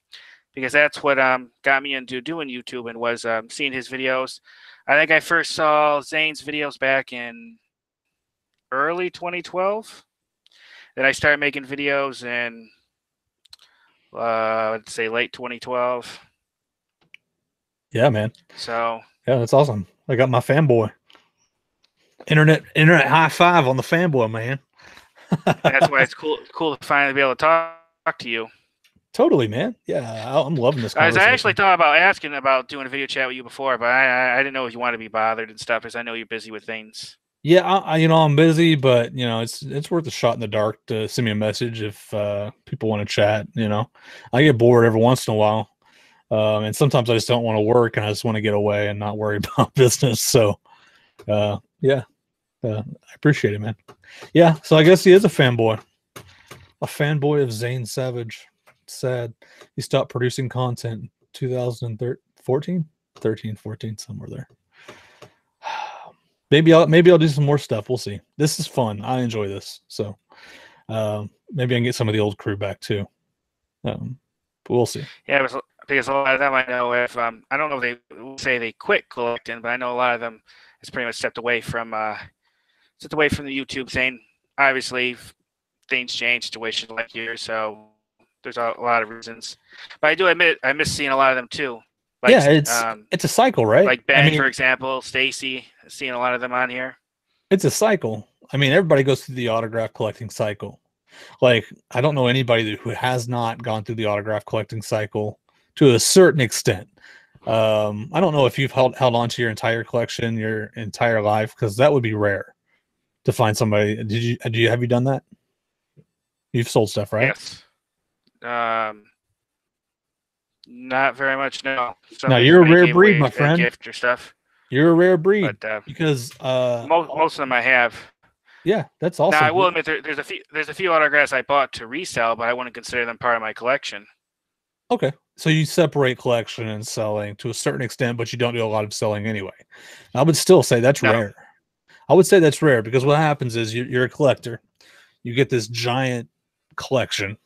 [SPEAKER 2] because that's what got me into doing YouTube and was seeing his videos. I think I first saw Zane's videos back in early 2012. Then I started making videos in let's say late 2012.
[SPEAKER 1] Yeah, man.
[SPEAKER 2] So
[SPEAKER 1] yeah, that's awesome. I got my fanboy. Internet high five on the fanboy, man.
[SPEAKER 2] That's why it's cool to finally be able to talk to you.
[SPEAKER 1] Totally, man. Yeah, I'm loving this conversation.
[SPEAKER 2] I actually thought about asking about doing a video chat with you before, but I didn't know if you wanted to be bothered and stuff, because I know you're busy with things.
[SPEAKER 1] Yeah, I'm busy, but it's worth a shot in the dark to send me a message if people want to chat. I get bored every once in a while, and sometimes I just don't want to work, and I just want to get away and not worry about business. So, yeah, I appreciate it, man. Yeah, so I guess he is a fanboy of Zane Savage. Sad he stopped producing content in 2014, 14, somewhere there. Maybe I'll do some more stuff. We'll see. This is fun. I enjoy this. So maybe I can get some of the old crew back too. But we'll see.
[SPEAKER 2] Yeah, because a lot of them I know if I don't know if they say they quit collecting, but I know a lot of them has pretty much stepped away from the YouTube thing. Obviously, things change, situations like yours, so there's a lot of reasons. But I do admit I miss seeing a lot of them too.
[SPEAKER 1] Like, yeah, it's a cycle, right?
[SPEAKER 2] Like Ben, for example, Stacy, seeing a lot of them on here.
[SPEAKER 1] It's a cycle. I mean, everybody goes through the autograph collecting cycle. Like, I don't know anybody who has not gone through the autograph collecting cycle to a certain extent. I don't know if you've held on to your entire collection, your entire life, because that would be rare to find somebody. Have you done that? You've sold stuff, right?
[SPEAKER 2] Yes. Not very much, no.
[SPEAKER 1] Now you're a rare breed, my friend.
[SPEAKER 2] Gift or stuff.
[SPEAKER 1] You're a rare breed, because
[SPEAKER 2] most of them I have.
[SPEAKER 1] Yeah, that's awesome.
[SPEAKER 2] Now I will admit there's a few autographs I bought to resell, but I wouldn't consider them part of my collection.
[SPEAKER 1] Okay, so you separate collection and selling to a certain extent, but you don't do a lot of selling anyway. I would still say that's rare. I would say that's rare, because what happens is you're a collector. You get this giant collection.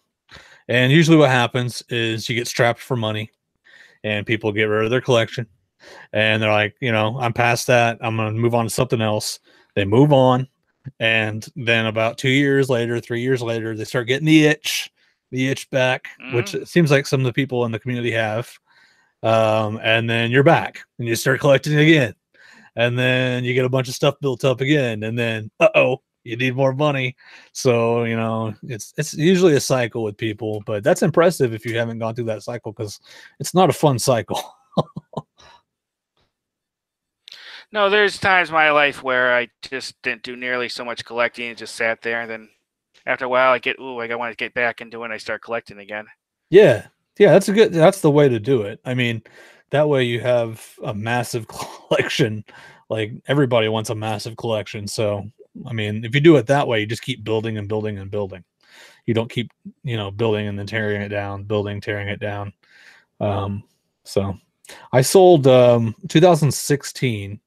[SPEAKER 1] And usually what happens is you get strapped for money and people get rid of their collection. And they're like, I'm past that. I'm going to move on to something else. They move on. And then about 2 years later, 3 years later, they start getting the itch back, which it seems like some of the people in the community have. And then you're back and you start collecting again. And then you get a bunch of stuff built up again. And then, you need more money. So, it's usually a cycle with people, but that's impressive if you haven't gone through that cycle, because it's not a fun cycle.
[SPEAKER 2] No, there's times in my life where I just didn't do nearly so much collecting and just sat there. And then after a while I want to get back into it and I start collecting again.
[SPEAKER 1] Yeah. Yeah. That's the way to do it. I mean, that way you have a massive collection. Like, everybody wants a massive collection. So, I mean, if you do it that way, you just keep building and building and building. You don't keep, building and then tearing it down, tearing it down. So I sold 2016.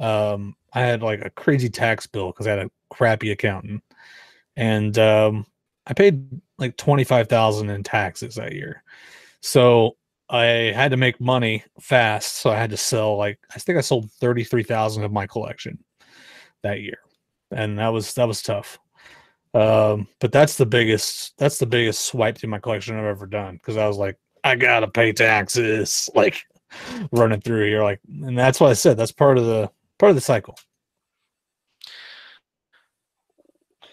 [SPEAKER 1] I had like a crazy tax bill because I had a crappy accountant, and I paid like $25,000 in taxes that year. So I had to make money fast. So I had to sell, I think I sold 33,000 of my collection that year. And that was tough. But that's the biggest swipe through my collection I've ever done, because I was like, I gotta pay taxes, running through here, and that's why I said that's part of the cycle.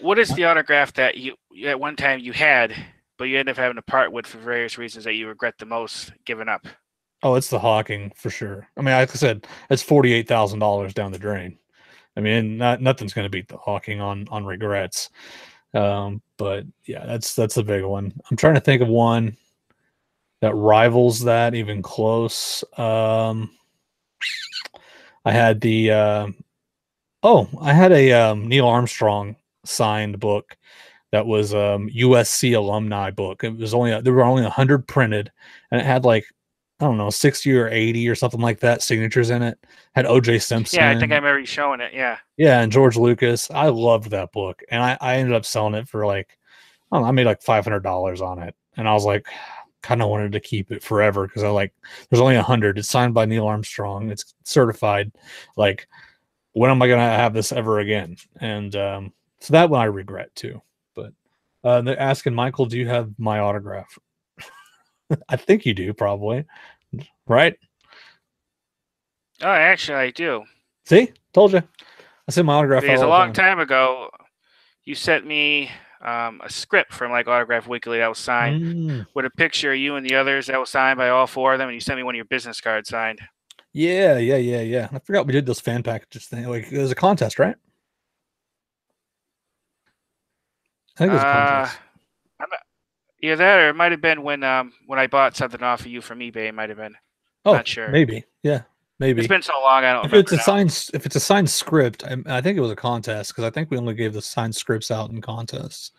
[SPEAKER 2] What is the autograph that you at one time you had but you end up having to part with for various reasons that you regret the most giving up?
[SPEAKER 1] Oh, it's the Hawking for sure. I mean, like I said, it's $48,000 down the drain. I mean, nothing's going to beat the Hawking on regrets. But yeah, that's a big one. I'm trying to think of one that rivals that even close. I had the I had a Neil Armstrong signed book that was USC alumni book. It was there were only 100 printed, and it had like, I don't know, 60 or 80 or something like that signatures in it. Had OJ Simpson.
[SPEAKER 2] Yeah, I think I remember you showing it. Yeah.
[SPEAKER 1] Yeah, and George Lucas. I loved that book, and I ended up selling it for like, I don't know, I made like $500 on it, and I was like, kind of wanted to keep it forever because I like, there's only 100. It's signed by Neil Armstrong. It's certified. Like, when am I gonna have this ever again? And so that one I regret too. But they're asking, Michael, do you have my autograph? I think you do, probably, right?
[SPEAKER 2] Oh, actually, I do.
[SPEAKER 1] See, told you. I sent my autograph.
[SPEAKER 2] Because a long time ago, you sent me a script from like Autograph Weekly that was signed with a picture of you and the others that was signed by all four of them, and you sent me one of your business cards signed.
[SPEAKER 1] Yeah. I forgot we did those fan packages thing. Like, it was a contest, right? I think it was a contest.
[SPEAKER 2] Either that, or it might have been when I bought something off of you from eBay. It might have been.
[SPEAKER 1] Oh,
[SPEAKER 2] not sure.
[SPEAKER 1] Maybe. Yeah. Maybe.
[SPEAKER 2] It's been so long, I don't
[SPEAKER 1] if
[SPEAKER 2] remember.
[SPEAKER 1] If it's a signed script, I think it was a contest, because I think we only gave the signed scripts out in contests.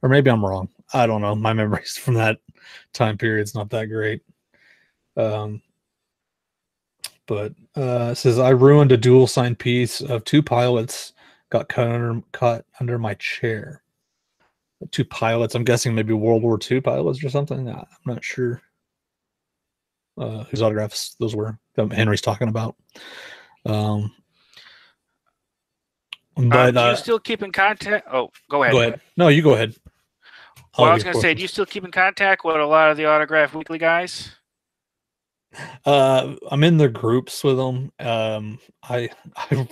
[SPEAKER 1] Or maybe I'm wrong. I don't know. My memories from that time period's not that great. But it says, I ruined a dual signed piece of two pilots, got cut under my chair. Two pilots, I'm guessing maybe World War II pilots or something. I'm not sure whose autographs those were that Henry's talking about. But
[SPEAKER 2] do you still keep in contact? Oh, go ahead.
[SPEAKER 1] Go ahead. No, you go ahead.
[SPEAKER 2] Well, I was going to say, do you still keep in contact with a lot of the Autograph Weekly guys?
[SPEAKER 1] I'm in the groups with them. I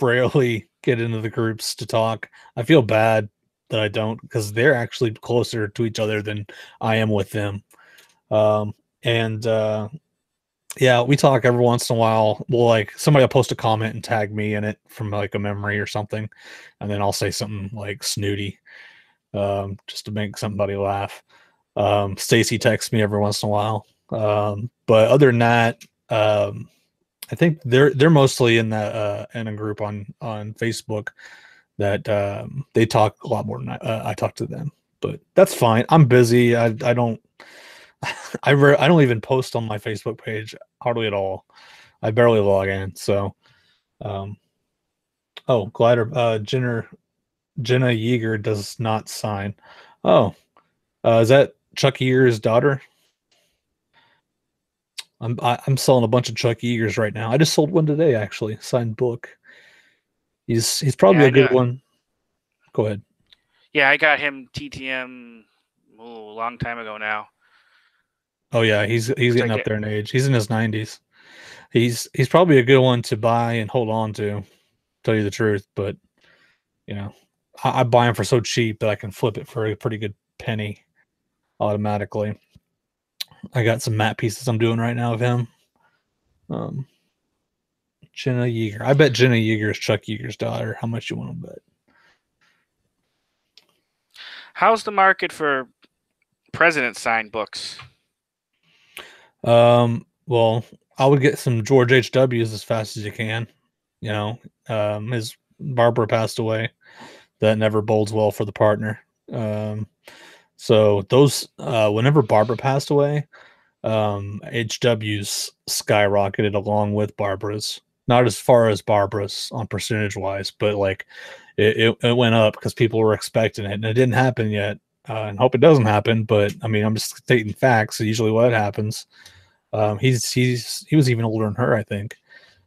[SPEAKER 1] rarely get into the groups to talk. I feel bad that I don't, because they're actually closer to each other than I am with them. Yeah, we talk every once in a while. Well, like, somebody will post a comment and tag me in it from like a memory or something, and then I'll say something like snooty, just to make somebody laugh. Stacy texts me every once in a while. But other than that, I think they're mostly in that in a group on Facebook that they talk a lot more than I talk to them. But that's fine. I'm busy. I don't I don't even post on my Facebook page hardly at all. I barely log in. So oh, Glider Jenna Yeager does not sign. Oh, is that Chuck Yeager's daughter? I'm selling a bunch of Chuck Yeagers right now. I just sold one today, actually, signed book. He's probably a good one. Go ahead.
[SPEAKER 2] Yeah, I got him TTM a long time ago now.
[SPEAKER 1] Oh yeah, he's getting up there in age. He's in his 90s. He's probably a good one to buy and hold on to, tell you the truth. But you know, I buy him for so cheap that I can flip it for a pretty good penny automatically. I got some matte pieces I'm doing right now of him. Jenna Yeager. I bet Jenna Yeager is Chuck Yeager's daughter. How much you want to bet?
[SPEAKER 2] How's the market for president signed books?
[SPEAKER 1] Well, I would get some George H.W.'s as fast as you can. You know, his Barbara passed away. That never bodes well for the partner. So those, whenever Barbara passed away, HW's skyrocketed along with Barbara's. Not as far as Barbara's on percentage wise, but like it went up because people were expecting it, and it didn't happen yet. And hope it doesn't happen. But I mean, I'm just stating facts. So usually, what happens? He was even older than her, I think.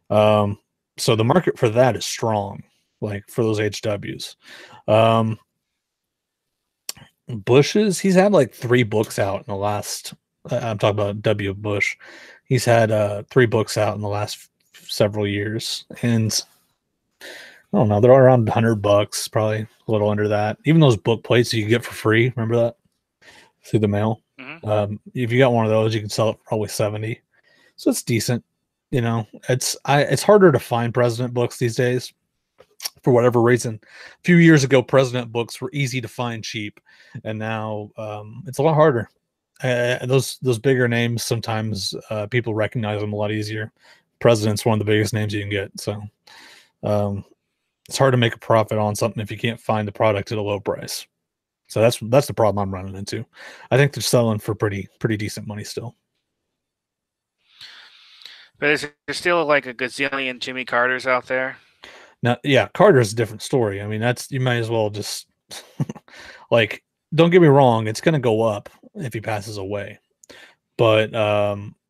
[SPEAKER 1] So the market for that is strong, like for those HWs. Bush's, he's had like 3 books out in the last. I'm talking about W. Bush. He's had 3 books out in the last several years, and I don't know, they're around $100, probably a little under that. Even those book plates you get for free, remember that through the mail? If you got one of those, you can sell it for probably 70. So it's decent. You know, it's harder to find president books these days for whatever reason. A few years ago, president books were easy to find cheap, and now it's a lot harder. Those bigger names, sometimes people recognize them a lot easier. President's one of the biggest names you can get, so it's hard to make a profit on something if you can't find the product at a low price. So that's the problem I'm running into. I think they're selling for pretty decent money still.
[SPEAKER 2] But is there still like a gazillion Jimmy Carters out there?
[SPEAKER 1] Now, yeah, Carter's a different story. I mean, you might as well just like, don't get me wrong, it's going to go up if he passes away. But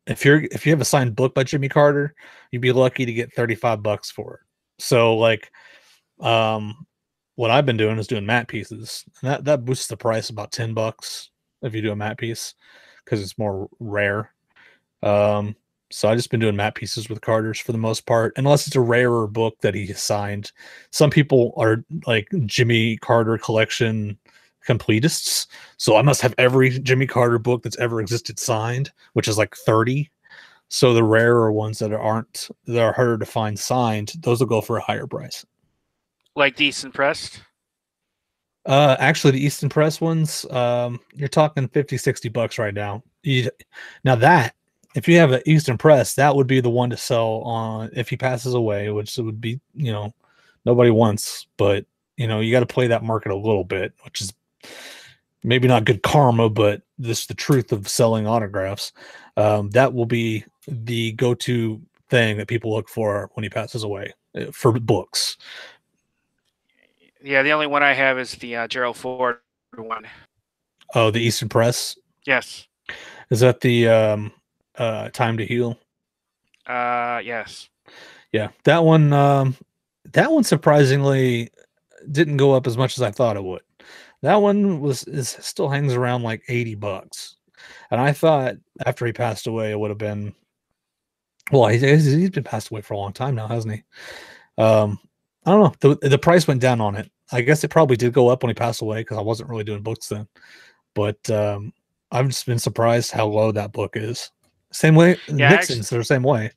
[SPEAKER 1] if you have a signed book by Jimmy Carter, you'd be lucky to get $35 for it. So like, what I've been doing is doing matte pieces, and that boosts the price about $10 if you do a matte piece because it's more rare. So I just been doing matte pieces with Carters for the most part, unless it's a rarer book that he signed. Some people are like Jimmy Carter collection completists, so I must have every Jimmy Carter book that's ever existed signed, which is like 30. So the rarer ones that are harder to find signed, those will go for a higher price.
[SPEAKER 2] Like the Easton Press?
[SPEAKER 1] Actually, the Easton Press ones, you're talking $50-$60 right now. Now that, if you have an Easton Press, that would be the one to sell on if he passes away, which would be, you know, nobody wants, but you know, you got to play that market a little bit, which is maybe not good karma, but this is the truth of selling autographs. That will be the go-to thing that people look for when he passes away for books.
[SPEAKER 2] Yeah, the only one I have is the Gerald Ford one.
[SPEAKER 1] Oh, the Easton Press?
[SPEAKER 2] Yes.
[SPEAKER 1] Is that the Time to Heal?
[SPEAKER 2] Yes.
[SPEAKER 1] Yeah, that one surprisingly didn't go up as much as I thought it would. That one still hangs around like $80, and I thought after he passed away it would have been. Well, he's been passed away for a long time now, hasn't he? I don't know. The price went down on it. I guess it probably did go up when he passed away because I wasn't really doing books then. But I've just been surprised how low that book is. Same way, yeah, Nixon's, they're the same way.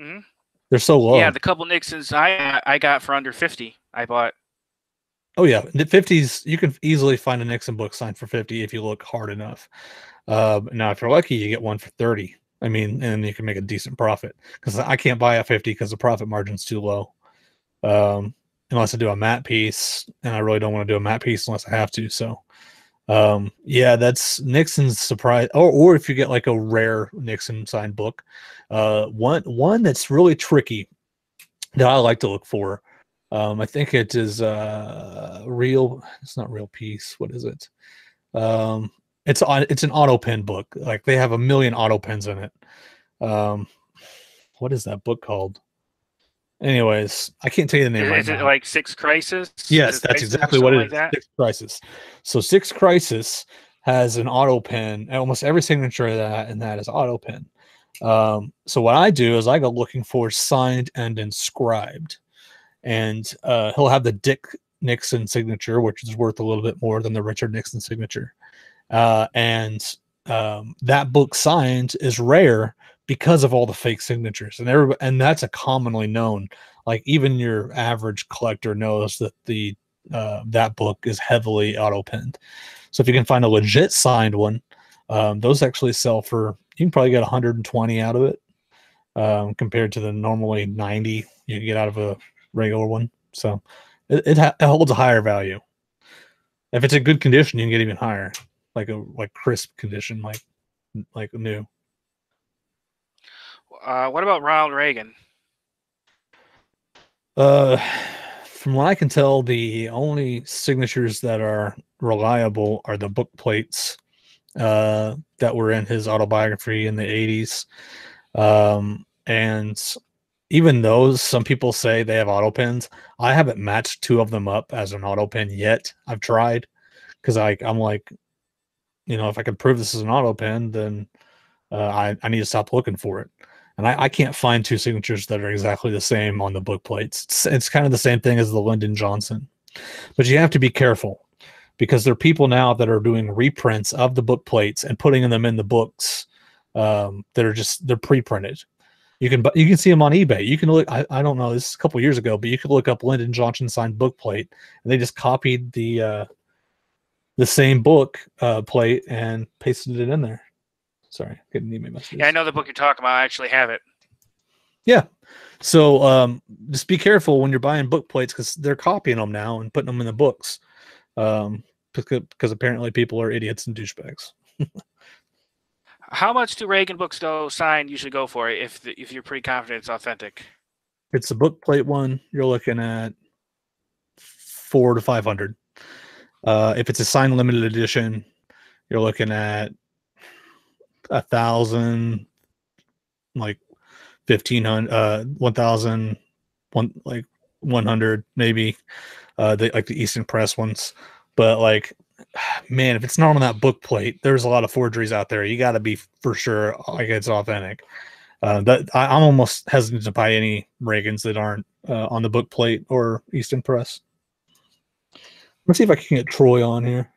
[SPEAKER 2] Mm-hmm.
[SPEAKER 1] They're so low.
[SPEAKER 2] Yeah, the couple Nixons I got for under 50. I bought.
[SPEAKER 1] Oh yeah, the 50s. You can easily find a Nixon book signed for 50 if you look hard enough. Now, if you're lucky, you get one for 30. I mean, and you can make a decent profit because I can't buy a 50 because the profit margin's too low. Unless I do a matte piece, and I really don't want to do a matte piece unless I have to. So, yeah, that's Nixon's surprise. Or if you get like a rare Nixon signed book, one that's really tricky that I like to look for. I think it is real. It's not Real Peace. What is it? It's an auto pen book. Like they have a million auto pens in it. What is that book called? Anyways, I can't tell you the name right now.
[SPEAKER 2] Is it like Six Crisis?
[SPEAKER 1] Yes, that's exactly what it is. Like Six Crisis. So Six Crisis has an auto pen. Almost every signature of that is auto pen. So what I do is I go looking for signed and inscribed. And he'll have the Dick Nixon signature, which is worth a little bit more than the Richard Nixon signature. And that book signed is rare because of all the fake signatures, and that's a commonly known. Like even your average collector knows that that book is heavily auto penned. So if you can find a legit signed one, those actually sell for, you can probably get 120 out of it, compared to the normally 90 you can get out of a regular one. So it holds a higher value. If it's a good condition, you can get even higher, like crisp condition, like new.
[SPEAKER 2] What about Ronald Reagan?
[SPEAKER 1] From what I can tell, the only signatures that are reliable are the book plates that were in his autobiography in the 80s. And even those, some people say they have auto pens. I haven't matched two of them up as an auto pen yet. I've tried because I'm like, you know, if I can prove this is an auto pen, then I need to stop looking for it. And I can't find two signatures that are exactly the same on the book plates. It's kind of the same thing as the Lyndon Johnson. But you have to be careful because there are people now that are doing reprints of the book plates and putting them in the books that are they're pre-printed. You can see them on eBay. You can look. I don't know. This is a couple years ago, but you could look up Lyndon Johnson signed book plate, and they just copied the same book plate and pasted it in there. Sorry, getting email messages.
[SPEAKER 2] Yeah, I know the book you're talking about. I actually have it.
[SPEAKER 1] Yeah. So just be careful when you're buying book plates, because they're copying them now and putting them in the books. Because apparently people are idiots and douchebags.
[SPEAKER 2] How much do Reagan books though signed usually go for if you're pretty confident it's authentic?
[SPEAKER 1] If it's a book plate one, you're looking at $400 to $500. If it's a signed limited edition, you're looking at 1,000, like 1,500, 1,000, like 100 maybe. Like the Easton Press ones, but like, man, if it's not on that book plate, there's a lot of forgeries out there. You got to be for sure like it's authentic. I'm almost hesitant to buy any Reagans that aren't on the book plate or Easton Press. Let's see if I can get Troy on here.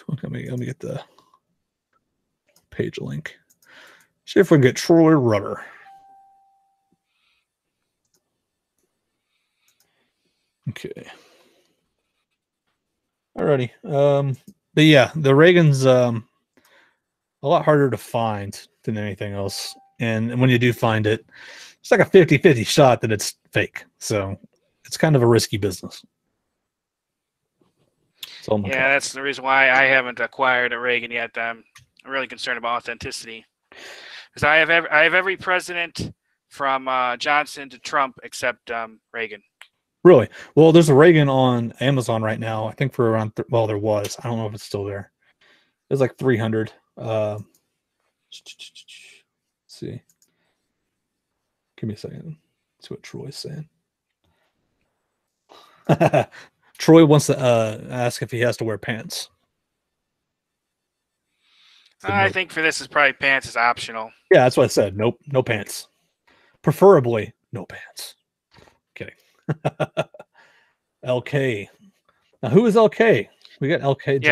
[SPEAKER 1] Let me get the page link. See if we can get Troy Rudder. Okay. Alrighty. But yeah, the Reagan's a lot harder to find than anything else. And when you do find it, it's like a 50-50 shot that it's fake. So it's kind of a risky business.
[SPEAKER 2] Yeah, that's the reason why I haven't acquired a Reagan yet. I'm really concerned about authenticity. Because I have every president from Johnson to Trump except Reagan.
[SPEAKER 1] Really? Well, there's a Reagan on Amazon right now. I think for around well, there was. I don't know if it's still there. It's like 300. Let's see. Give me a second. Let's see what Troy's saying. Troy wants to ask if he has to wear pants.
[SPEAKER 2] I think for this is probably pants is optional.
[SPEAKER 1] Yeah, that's what I said. Nope, no pants. Preferably no pants. Kidding. LK. Now, who is LK? We got LK.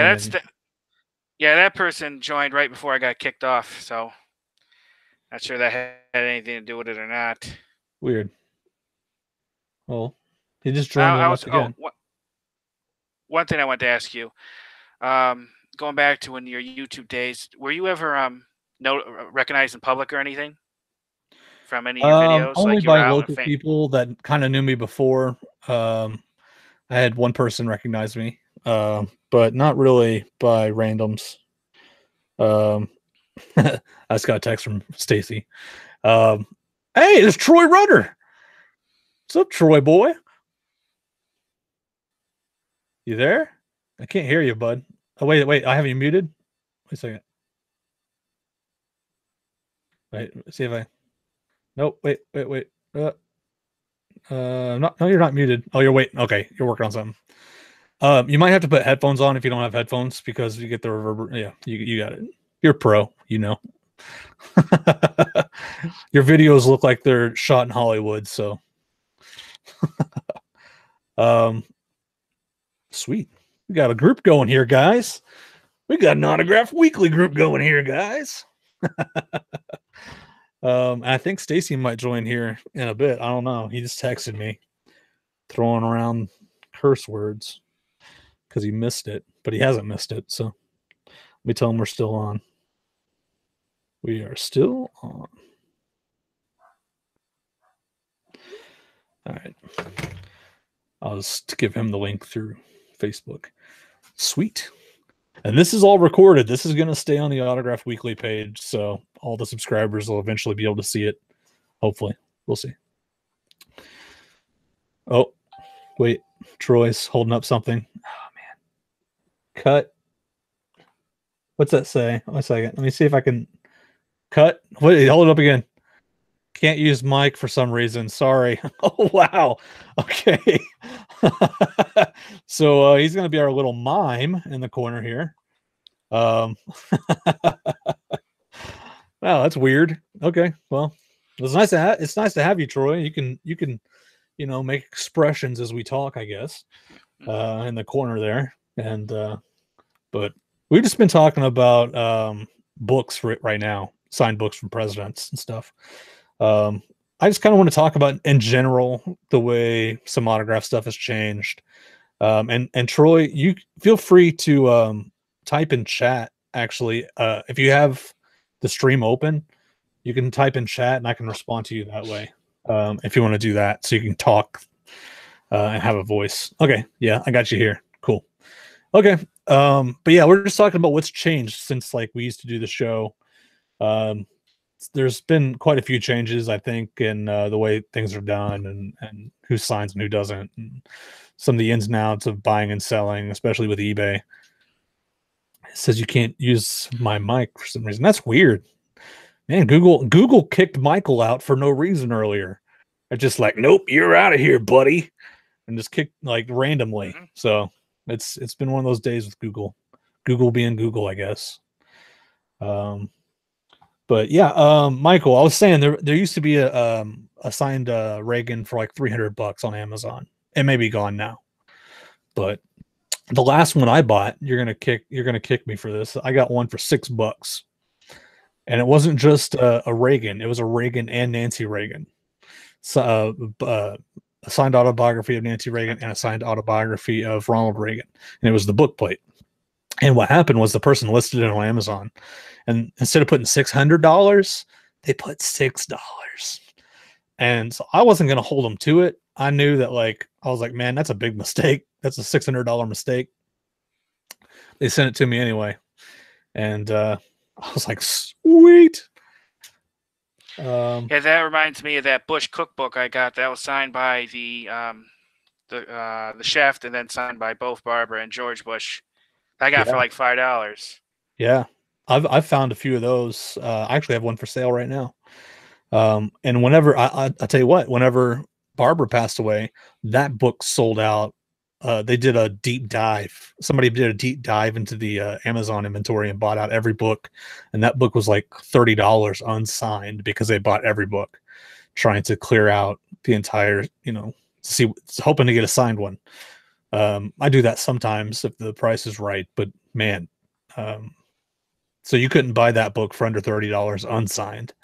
[SPEAKER 2] Yeah, that person joined right before I got kicked off. So, not sure that had anything to do with it or not.
[SPEAKER 1] Weird. Well, he just joined again.
[SPEAKER 2] One thing I wanted to ask you, going back to when your YouTube days, were you ever recognized in public or anything from any of your videos?
[SPEAKER 1] Only like by local people that kind of knew me before. I had one person recognize me, but not really by randoms. I just got a text from Stacy. Hey, it's Troy Rudder. What's up, Troy boy? You there? I can't hear you, bud. Oh, wait. I have you muted. Wait a second. Wait, see if I. Nope. Wait. No, you're not muted. Oh, you're waiting. Okay, you're working on something. You might have to put headphones on if you don't have headphones because you get the reverb. Yeah, you got it. You're a pro, you know. Your videos look like they're shot in Hollywood, so. Sweet. We got a group going here, guys. We got an Autograph Weekly group going here, guys. I think Stacy might join here in a bit. I don't know. He just texted me throwing around curse words because he missed it, but he hasn't missed it. So let me tell him we're still on. We are still on. All right. I'll just give him the link through Facebook. Sweet. And this is all recorded. This is going to stay on the Autograph Weekly page, so all the subscribers will eventually be able to see it. Hopefully. We'll see. Oh, wait. Troy's holding up something. Oh, man. Cut. What's that say? One second. Let me see if I can cut. Wait, hold it up again. Can't use mic for some reason. Sorry. Oh, wow. Okay. So he's going to be our little mime in the corner here. Wow, that's weird. Okay. Well, it's nice to have you, Troy. You can make expressions as we talk, I guess, in the corner there. And but we've just been talking about books right now, signed books from presidents and stuff. I just kind of want to talk about in general the way some autograph stuff has changed. And Troy, you feel free to type in chat. Actually, if you have the stream open, you can type in chat and I can respond to you that way. If you want to do that, so you can talk and have a voice. Okay, yeah, I got you here. Cool. Okay, but yeah, we're just talking about what's changed since like we used to do the show. There's been quite a few changes, I think, in the way things are done and who signs and who doesn't, and some of the ins and outs of buying and selling, especially with eBay. It says you can't use my mic for some reason. That's weird. Man, Google kicked Michael out for no reason earlier. It's just like, nope, you're out of here, buddy, and just kicked like randomly. So it's been one of those days with Google being Google, I guess. But yeah, Michael, I was saying there used to be a signed Reagan for like $300 on Amazon. It may be gone now, but the last one I bought, you're gonna kick me for this. I got one for $6, and it wasn't just a Reagan; it was a Reagan and Nancy Reagan. So, a signed autobiography of Nancy Reagan and a signed autobiography of Ronald Reagan, and it was the book plate. And what happened was the person listed it on Amazon, and instead of putting $600, they put $6. And so I wasn't going to hold them to it. I knew that, like, I was like, man, that's a big mistake. That's a $600 mistake. They sent it to me anyway. And I was like, sweet.
[SPEAKER 2] Yeah, that reminds me of that Bush cookbook I got. That was signed by the chef, and then signed by both Barbara and George Bush. I got for like $5.
[SPEAKER 1] Yeah, I've found a few of those. I actually have one for sale right now. And whenever I tell you what, whenever Barbara passed away, that book sold out. They did a deep dive. Somebody did a deep dive into the Amazon inventory and bought out every book, and that book was like $30 unsigned because they bought every book, trying to clear out the entire, hoping to get a signed one. I do that sometimes if the price is right, but man, so you couldn't buy that book for under $30 unsigned.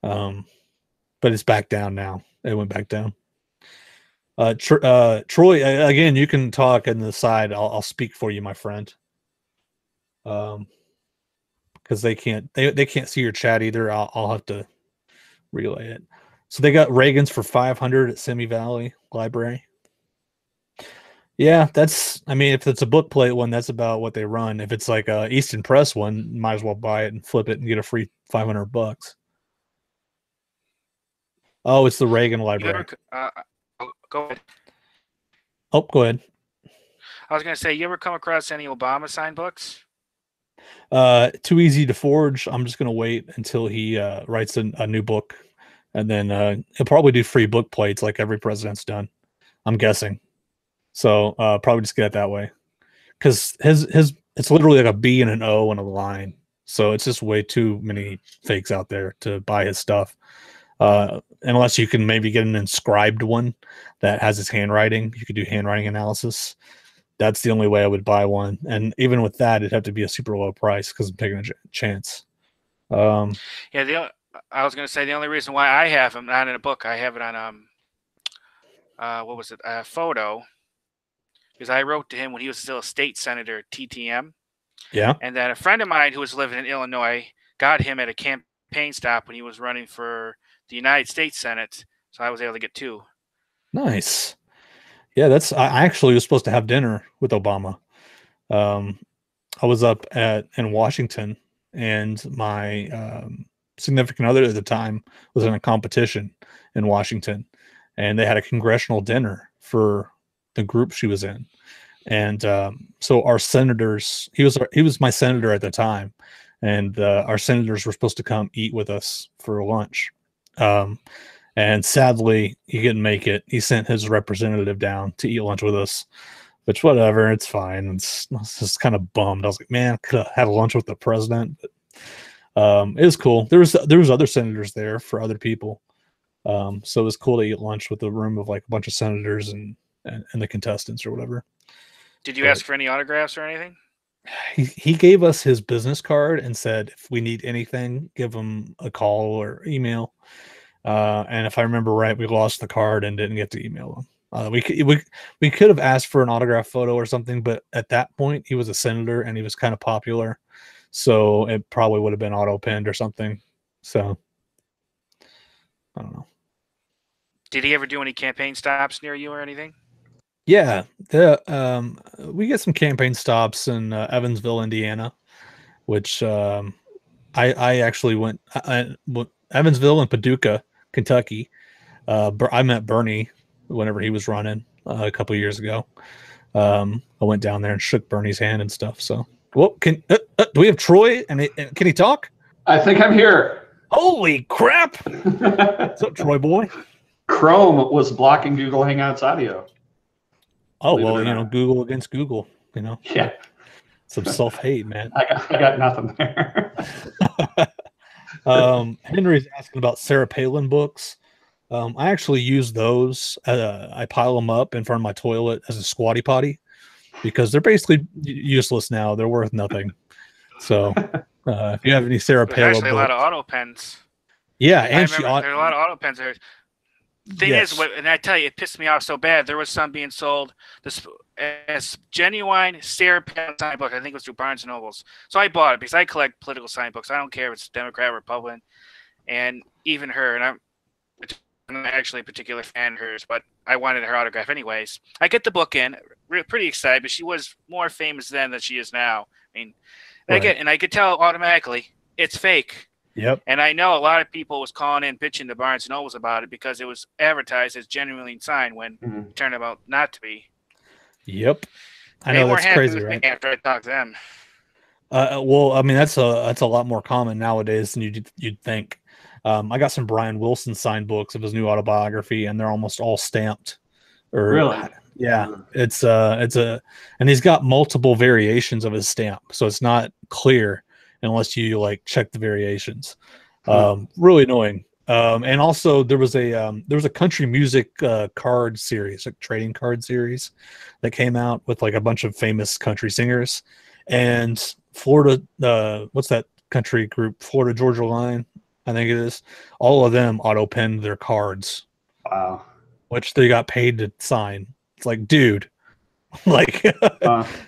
[SPEAKER 1] But it's back down now. It went back down. Troy, again, you can talk in the side. I'll speak for you, my friend. Because they can't see your chat either. I'll have to relay it. So they got Reagan's for $500 at Simi Valley Library. Yeah, if it's a book plate one, that's about what they run. If it's like a Easton Press one, might as well buy it and flip it and get a free $500. Oh, it's the Reagan Library.
[SPEAKER 2] Go ahead.
[SPEAKER 1] Oh, go ahead.
[SPEAKER 2] I was going to say, you ever come across any Obama signed books?
[SPEAKER 1] Too easy to forge. I'm just going to wait until he writes a new book, and then he'll probably do free book plates like every president's done. I'm guessing. So probably just get it that way, because it's literally like a B and an O and a line. So it's just way too many fakes out there to buy his stuff. Unless you can maybe get an inscribed one that has his handwriting, you could do handwriting analysis. That's the only way I would buy one. And even with that, it'd have to be a super low price because I'm taking a chance.
[SPEAKER 2] I was going to say the only reason why I have him not in a book, I have it on what was it? Photo. Because I wrote to him when he was still a state senator at TTM.
[SPEAKER 1] Yeah.
[SPEAKER 2] And then a friend of mine who was living in Illinois got him at a campaign stop when he was running for the United States Senate. So I was able to get two.
[SPEAKER 1] Nice. Yeah, I actually was supposed to have dinner with Obama. I was up in Washington, and my significant other at the time was in a competition in Washington, and they had a congressional dinner for the group she was in. And so our senators, he was my senator at the time, and our senators were supposed to come eat with us for lunch. And sadly, he couldn't make it. He sent his representative down to eat lunch with us, which whatever, it's fine. It's just kind of bummed. I was like, man, I could have had a lunch with the president. But it was cool. There was other senators there for other people. So it was cool to eat lunch with a room of like a bunch of senators and the contestants or whatever.
[SPEAKER 2] Did you ask for any autographs or anything?
[SPEAKER 1] He gave us his business card and said if we need anything, give him a call or email. And if I remember right, we lost the card and didn't get to email him. We could have asked for an autograph photo or something, but at that point he was a senator and he was kind of popular, so it probably would have been auto pinned or something. So I don't know.
[SPEAKER 2] Did he ever do any campaign stops near you or anything?
[SPEAKER 1] Yeah, we get some campaign stops in Evansville, Indiana, which I actually went. Evansville and Paducah, Kentucky. I met Bernie whenever he was running a couple of years ago. I went down there and shook Bernie's hand and stuff. So, well, do we have Troy? And can he talk?
[SPEAKER 3] I think I'm here.
[SPEAKER 1] Holy crap! What's up, Troy boy?
[SPEAKER 3] Chrome was blocking Google Hangouts audio.
[SPEAKER 1] Oh, well, Google against Google,
[SPEAKER 3] Yeah.
[SPEAKER 1] Some self-hate, man.
[SPEAKER 3] I got nothing there.
[SPEAKER 1] Henry's asking about Sarah Palin books. I actually use those. I pile them up in front of my toilet as a squatty potty because they're basically useless now. They're worth nothing. So if you have any Sarah Palin
[SPEAKER 2] books. There's actually a lot of auto pens.
[SPEAKER 1] Yeah,
[SPEAKER 2] and there are a lot of auto pens there. Thing is, and I tell you, it pissed me off so bad. There was some being sold as genuine Sarah Palin sign book. I think it was through Barnes and Nobles. So I bought it because I collect political sign books. I don't care if it's Democrat, Republican, and even her. And I'm not actually a particular fan of hers, but I wanted her autograph anyways. I get the book in, pretty excited, but she was more famous then than she is now. I mean, right. I could tell automatically it's fake.
[SPEAKER 1] Yep.
[SPEAKER 2] And I know a lot of people was calling in, bitching to Barnes and Nobles about it because it was advertised as genuinely signed when it turned out not to be.
[SPEAKER 1] Yep. I know that's crazy, right?
[SPEAKER 2] After I talked to them.
[SPEAKER 1] Well, I mean, that's a lot more common nowadays than you'd think. I got some Brian Wilson signed books of his new autobiography, and they're almost all stamped.
[SPEAKER 3] Really?
[SPEAKER 1] Yeah. And he's got multiple variations of his stamp, so it's not clear unless you like check the variations. Really annoying. And also there was a country music card series, like trading card series that came out with like a bunch of famous country singers, and Florida, what's that country group? Florida Georgia Line, I think it is. All of them auto penned their cards.
[SPEAKER 3] Wow.
[SPEAKER 1] Which they got paid to sign. It's like, dude, like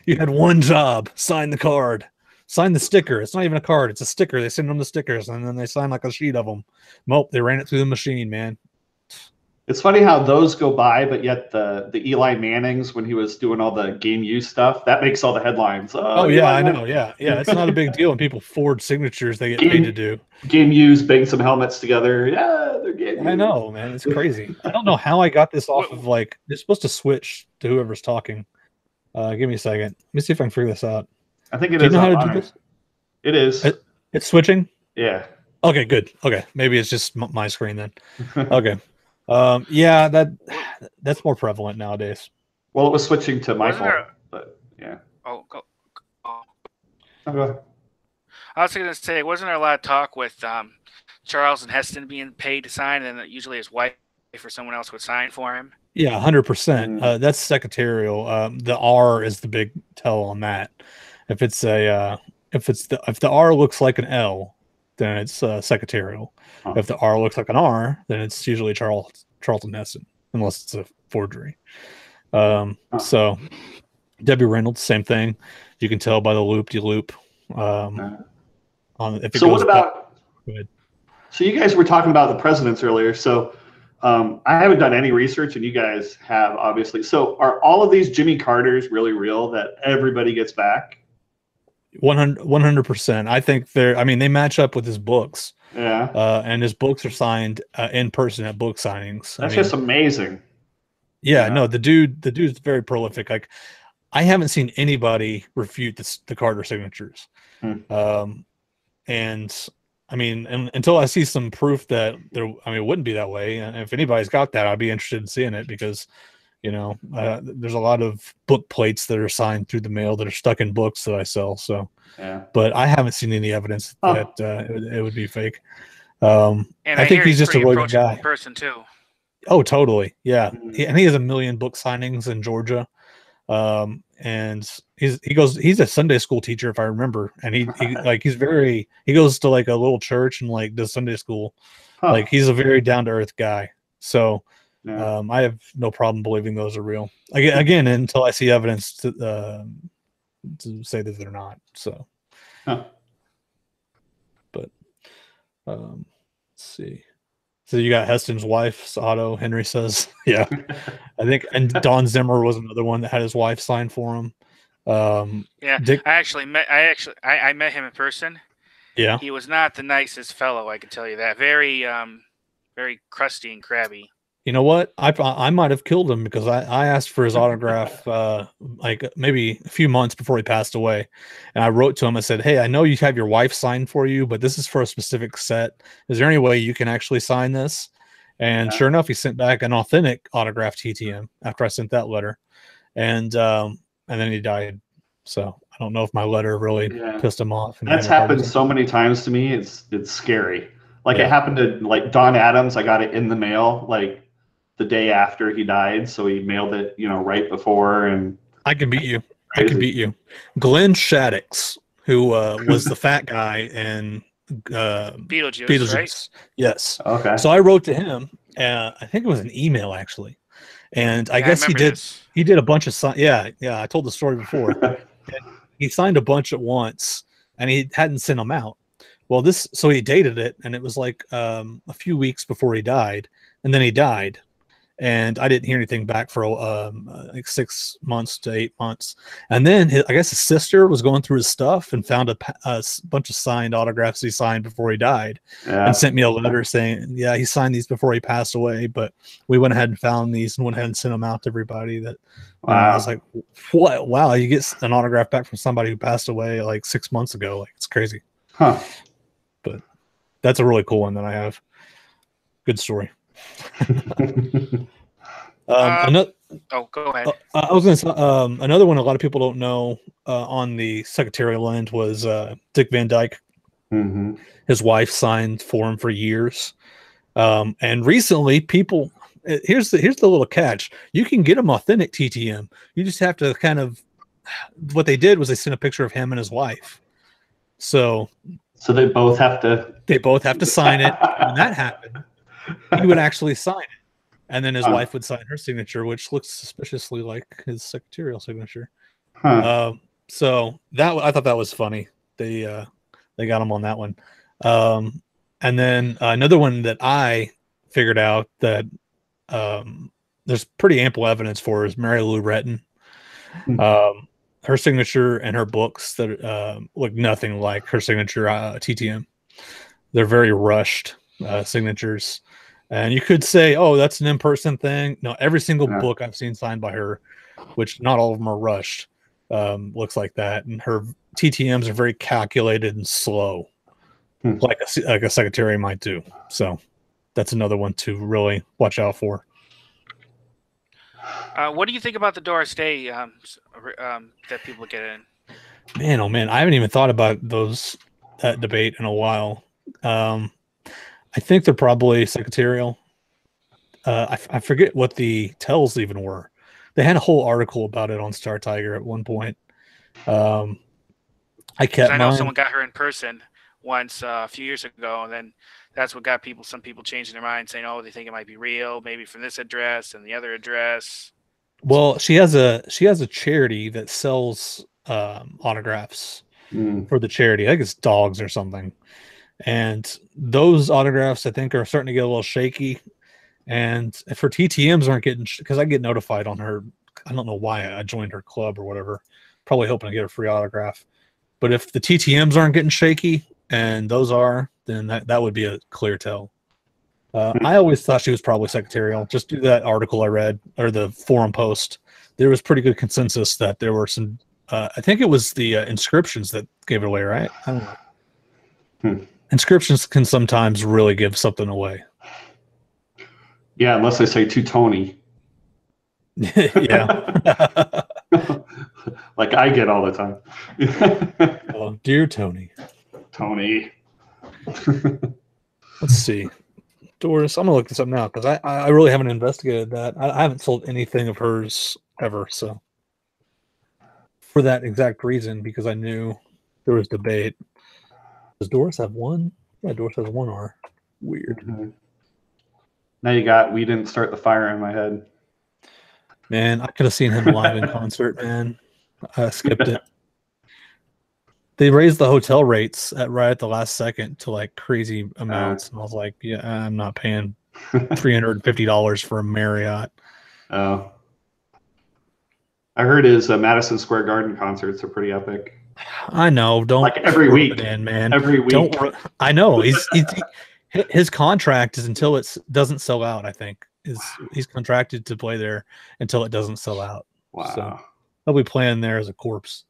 [SPEAKER 1] you had one job, sign the card. Sign the sticker. It's not even a card. It's a sticker. They send them the stickers, and then they sign like a sheet of them. Nope, they ran it through the machine, man.
[SPEAKER 3] It's funny how those go by, but yet the Eli Mannings, when he was doing all the game use stuff, that makes all the headlines.
[SPEAKER 1] Oh yeah, I know. Yeah. It's not a big deal when people forge signatures they get paid to do.
[SPEAKER 3] Game use, bang some helmets together. Yeah, they're game.
[SPEAKER 1] I know, man. It's crazy. I don't know how I got this off of like. It's supposed to switch to whoever's talking. Give me a second. Let me see if I can figure this out.
[SPEAKER 3] I think it
[SPEAKER 1] is.
[SPEAKER 3] Do you know how to do this? It is.
[SPEAKER 1] It's switching?
[SPEAKER 3] Yeah.
[SPEAKER 1] Okay, good. Okay. Maybe it's just my screen then. Okay. Yeah, that's more prevalent nowadays.
[SPEAKER 3] Well, it was switching to my phone, but yeah.
[SPEAKER 2] Oh, go
[SPEAKER 3] ahead.
[SPEAKER 2] I was going to say, wasn't there a lot of talk with Charlton Heston being paid to sign, and then usually his wife or someone else would sign for him?
[SPEAKER 1] Yeah, 100%. That's secretarial. The R is the big tell on that. If it's if the R looks like an L, then it's secretarial. If the R looks like an R, then it's usually Charlton Heston, unless it's a forgery. So Debbie Reynolds, same thing. You can tell by the loop-de-loop. What
[SPEAKER 3] about? Go ahead. So you guys were talking about the presidents earlier. So I haven't done any research, and you guys have, obviously. So are all of these Jimmy Carters really real that everybody gets back?
[SPEAKER 1] 100%. I think they match up with his books.
[SPEAKER 3] Yeah.
[SPEAKER 1] And his books are signed in person at book signings.
[SPEAKER 3] That's just amazing.
[SPEAKER 1] Yeah, no, the dude's very prolific. Like, I haven't seen anybody refute the Carter signatures. And I mean, until I see some proof that it wouldn't be that way. And if anybody's got that, I'd be interested in seeing it because, there's a lot of book plates that are signed through the mail that are stuck in books that I sell. So,
[SPEAKER 3] yeah.
[SPEAKER 1] But I haven't seen any evidence that it would be fake.
[SPEAKER 2] And
[SPEAKER 1] I think he's just a really good guy.
[SPEAKER 2] Person too.
[SPEAKER 1] Oh, totally. Yeah. And he has 1 million book signings in Georgia. And he's a Sunday school teacher, if I remember. And he goes to like a little church and like does Sunday school. Huh. Like he's a very down to earth guy. So I have no problem believing those are real. Again, until I see evidence to say that they're not. So, but let's see. So you got Heston's wife's auto. Henry says, yeah, I think, and Don Zimmer was another one that had his wife sign for him.
[SPEAKER 2] I met him in person.
[SPEAKER 1] Yeah,
[SPEAKER 2] he was not the nicest fellow. I can tell you that. Very, very crusty and crabby.
[SPEAKER 1] You know what? I might have killed him because I asked for his autograph like maybe a few months before he passed away. And I wrote to him, I said, hey, I know you have your wife sign for you, but this is for a specific set. Is there any way you can actually sign this? And sure enough, he sent back an authentic autograph TTM after I sent that letter. And then he died. So I don't know if my letter really pissed him off.
[SPEAKER 3] That's happened so many times to me. It's scary. Like it happened to like Don Adams. I got it in the mail like the day after he died, so he mailed it, right before. And
[SPEAKER 1] I can beat you. Crazy. I can beat you. Glenn Shaddix, who was the fat guy in
[SPEAKER 2] Beetlejuice, right?
[SPEAKER 1] Yes.
[SPEAKER 3] Okay.
[SPEAKER 1] So I wrote to him. I think it was an email actually, and I guess he did a bunch of I told the story before. He signed a bunch at once, and he hadn't sent them out. Well, so he dated it, and it was like a few weeks before he died, and then he died. And I didn't hear anything back for like 6 months to 8 months. And then I guess his sister was going through his stuff and found a bunch of signed autographs he signed before he died, and sent me a letter saying, yeah, he signed these before he passed away, but we went ahead and found these and went ahead and sent them out to everybody. That I was like, what? Wow, you get an autograph back from somebody who passed away like 6 months ago. Like, it's crazy.
[SPEAKER 3] Huh.
[SPEAKER 1] But that's a really cool one that I have. Good story.
[SPEAKER 2] Go ahead.
[SPEAKER 1] I was going to say another one a lot of people don't know on the secretarial end was Dick Van Dyke.
[SPEAKER 3] Mm-hmm.
[SPEAKER 1] His wife signed for him for years, and recently people. Here's the little catch: you can get them authentic TTM. You just have to kind of. What they did was they sent a picture of him and his wife. So
[SPEAKER 3] they both have to.
[SPEAKER 1] They both have to sign it. When that happened, he would actually sign it, and then his wife would sign her signature, which looks suspiciously like his secretarial signature. So that I thought that was funny. They got him on that one. And then another one that I figured out that there's pretty ample evidence for is Mary Lou Retton. Her signature and her books that look nothing like her signature TTM. They're very rushed signatures. And you could say, oh, that's an in-person thing. No, every single book I've seen signed by her, which not all of them are rushed, looks like that. And her TTMs are very calculated and slow, like a secretary might do. So that's another one to really watch out for.
[SPEAKER 2] What do you think about the Doris Day that people get in?
[SPEAKER 1] Man, oh man, I haven't even thought about that debate in a while. I think they're probably secretarial. I forget what the tells even were. They had a whole article about it on Star Tiger at one point. I
[SPEAKER 2] know someone got her in person once a few years ago, and then that's what got some people changing their mind, saying, "Oh, they think it might be real, maybe from this address and the other address."
[SPEAKER 1] Well, she has a charity that sells autographs for the charity. I think it's dogs or something. And those autographs, I think, are starting to get a little shaky. And if her TTMs aren't getting, because I get notified on her, I don't know why I joined her club or whatever, probably hoping to get a free autograph. But if the TTMs aren't getting shaky, and those are, then that would be a clear tell. I always thought she was probably secretarial. Just do that article I read, or the forum post. There was pretty good consensus that there were some, I think it was the inscriptions that gave it away, right? I don't know. Inscriptions can sometimes really give something away.
[SPEAKER 3] Yeah, unless they say to Tony.
[SPEAKER 1] Yeah.
[SPEAKER 3] Like I get all the time.
[SPEAKER 1] Oh, dear Tony.
[SPEAKER 3] Tony.
[SPEAKER 1] Let's see. Doris, I'm gonna look this up now because I really haven't investigated that. I haven't sold anything of hers ever, so for that exact reason, because I knew there was debate. Does Doris have one? Yeah, Doris has one R. Weird.
[SPEAKER 3] Mm-hmm. Now you got We Didn't Start the Fire in my head.
[SPEAKER 1] Man, I could have seen him live in concert, man. I skipped it. They raised the hotel rates right at the last second to like crazy amounts. And I was like, yeah, I'm not paying $350 for a Marriott.
[SPEAKER 3] Oh. I heard his Madison Square Garden concerts are pretty epic.
[SPEAKER 1] I know. Don't
[SPEAKER 3] like every week,
[SPEAKER 1] man.
[SPEAKER 3] Every week.
[SPEAKER 1] I know. His contract is until it doesn't sell out. I think he's contracted to play there until it doesn't sell out.
[SPEAKER 3] Wow.
[SPEAKER 1] So he'll be playing there as a corpse.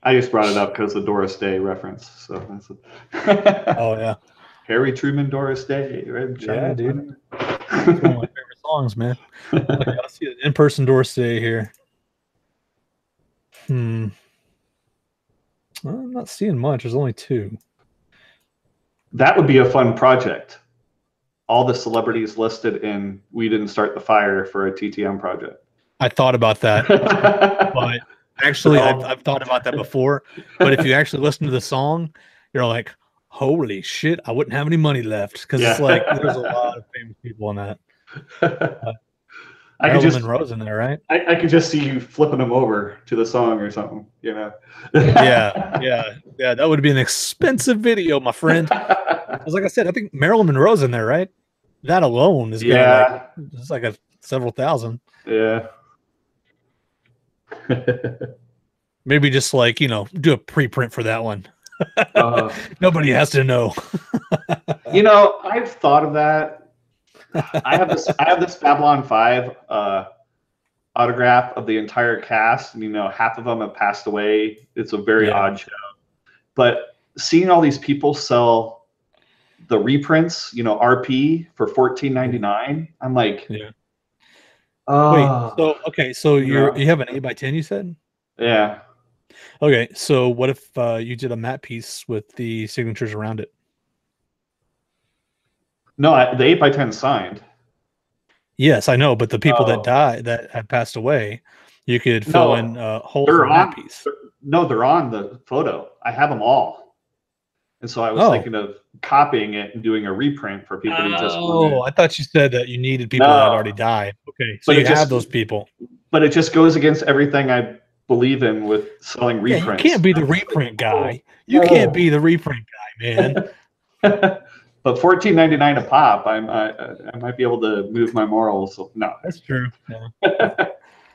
[SPEAKER 3] I just brought it up because the Doris Day reference. So that's
[SPEAKER 1] oh yeah,
[SPEAKER 3] Harry Truman, Doris Day.
[SPEAKER 1] Right? Yeah, dude. It's one of my favorite songs, man. I gotta see an in-person Doris Day here. I'm not seeing much. There's only 2.
[SPEAKER 3] That would be a fun project. All the celebrities listed in We Didn't Start the Fire for a TTM project.
[SPEAKER 1] I thought about that, but actually, I've thought about that before. But if you actually listen to the song, you're like, holy shit, I wouldn't have any money left. Because it's like, there's a lot of famous people in that. Marilyn Monroe's in there, right?
[SPEAKER 3] I could just see you flipping them over to the song or something, you know?
[SPEAKER 1] yeah. That would be an expensive video, my friend. Like I said, I think Marilyn Monroe's in there, right? That alone is it's like several thousand.
[SPEAKER 3] Yeah.
[SPEAKER 1] Maybe just like, do a preprint for that one. Nobody has to know.
[SPEAKER 3] I've thought of that. I have this Babylon 5 autograph of the entire cast, and half of them have passed away. It's a very odd show. But seeing all these people sell the reprints, RP for $14.99, I'm like,
[SPEAKER 1] so you have an 8x10, you said?
[SPEAKER 3] Yeah.
[SPEAKER 1] Okay, so what if you did a matte piece with the signatures around it?
[SPEAKER 3] No, the 8x10 signed.
[SPEAKER 1] Yes, I know, but the people that have passed away, you could fill in holes in that piece.
[SPEAKER 3] They're on the photo. I have them all. And so I was thinking of copying it and doing a reprint for people who just...
[SPEAKER 1] Oh, I thought you said that you needed people that had already died. Okay, so you have those people.
[SPEAKER 3] But it just goes against everything I believe in with selling reprints.
[SPEAKER 1] You can't be the reprint guy. You can't be the reprint guy, man.
[SPEAKER 3] But $14.99 a pop, I might be able to move my morals. So, no,
[SPEAKER 1] that's true. Yeah.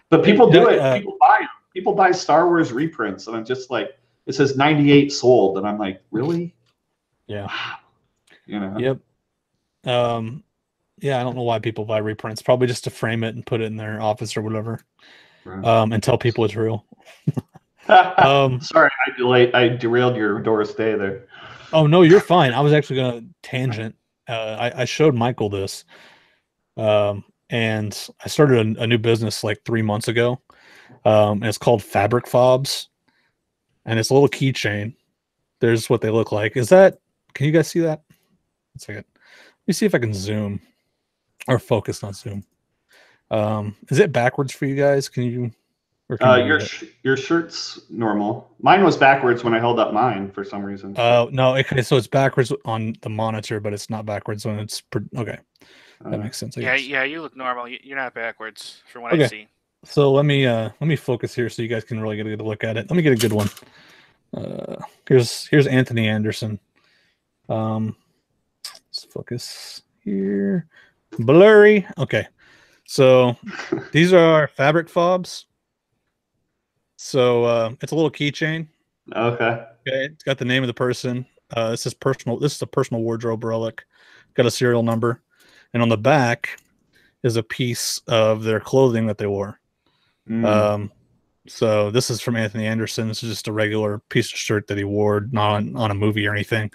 [SPEAKER 3] But people do it. People buy them. People buy Star Wars reprints, and I'm just like, it says 98 sold, and I'm like, really?
[SPEAKER 1] Yeah.
[SPEAKER 3] Wow.
[SPEAKER 1] Yep. Yeah, I don't know why people buy reprints. Probably just to frame it and put it in their office or whatever, and tell people it's real.
[SPEAKER 3] Sorry, I derailed your Doris Day there.
[SPEAKER 1] Oh no, you're fine. I was actually going to tangent. I showed Michael this, and I started a new business like 3 months ago. And it's called Fabric Fobs, and it's a little keychain. There's what they look like. Can you guys see that? One second. Let me see if I can zoom or focus, not zoom. Is it backwards for you guys? Can you?
[SPEAKER 3] Your shirt's normal. Mine was backwards when I held up mine for some reason.
[SPEAKER 1] No. Okay, so it's backwards on the monitor, but it's not backwards when it's okay. That makes sense.
[SPEAKER 2] Yeah, you look normal. You're not backwards from what I see.
[SPEAKER 1] So let me focus here so you guys can really get a good look at it. Let me get a good one. Here's Anthony Anderson. Let's focus here. Blurry. Okay. So these are Fabric Fobs. So it's a little keychain.
[SPEAKER 3] Okay.
[SPEAKER 1] It's got the name of the person. This is a personal wardrobe relic. Got a serial number, and on the back is a piece of their clothing that they wore. So this is from Anthony Anderson. This is just a regular piece of shirt that he wore, not on a movie or anything.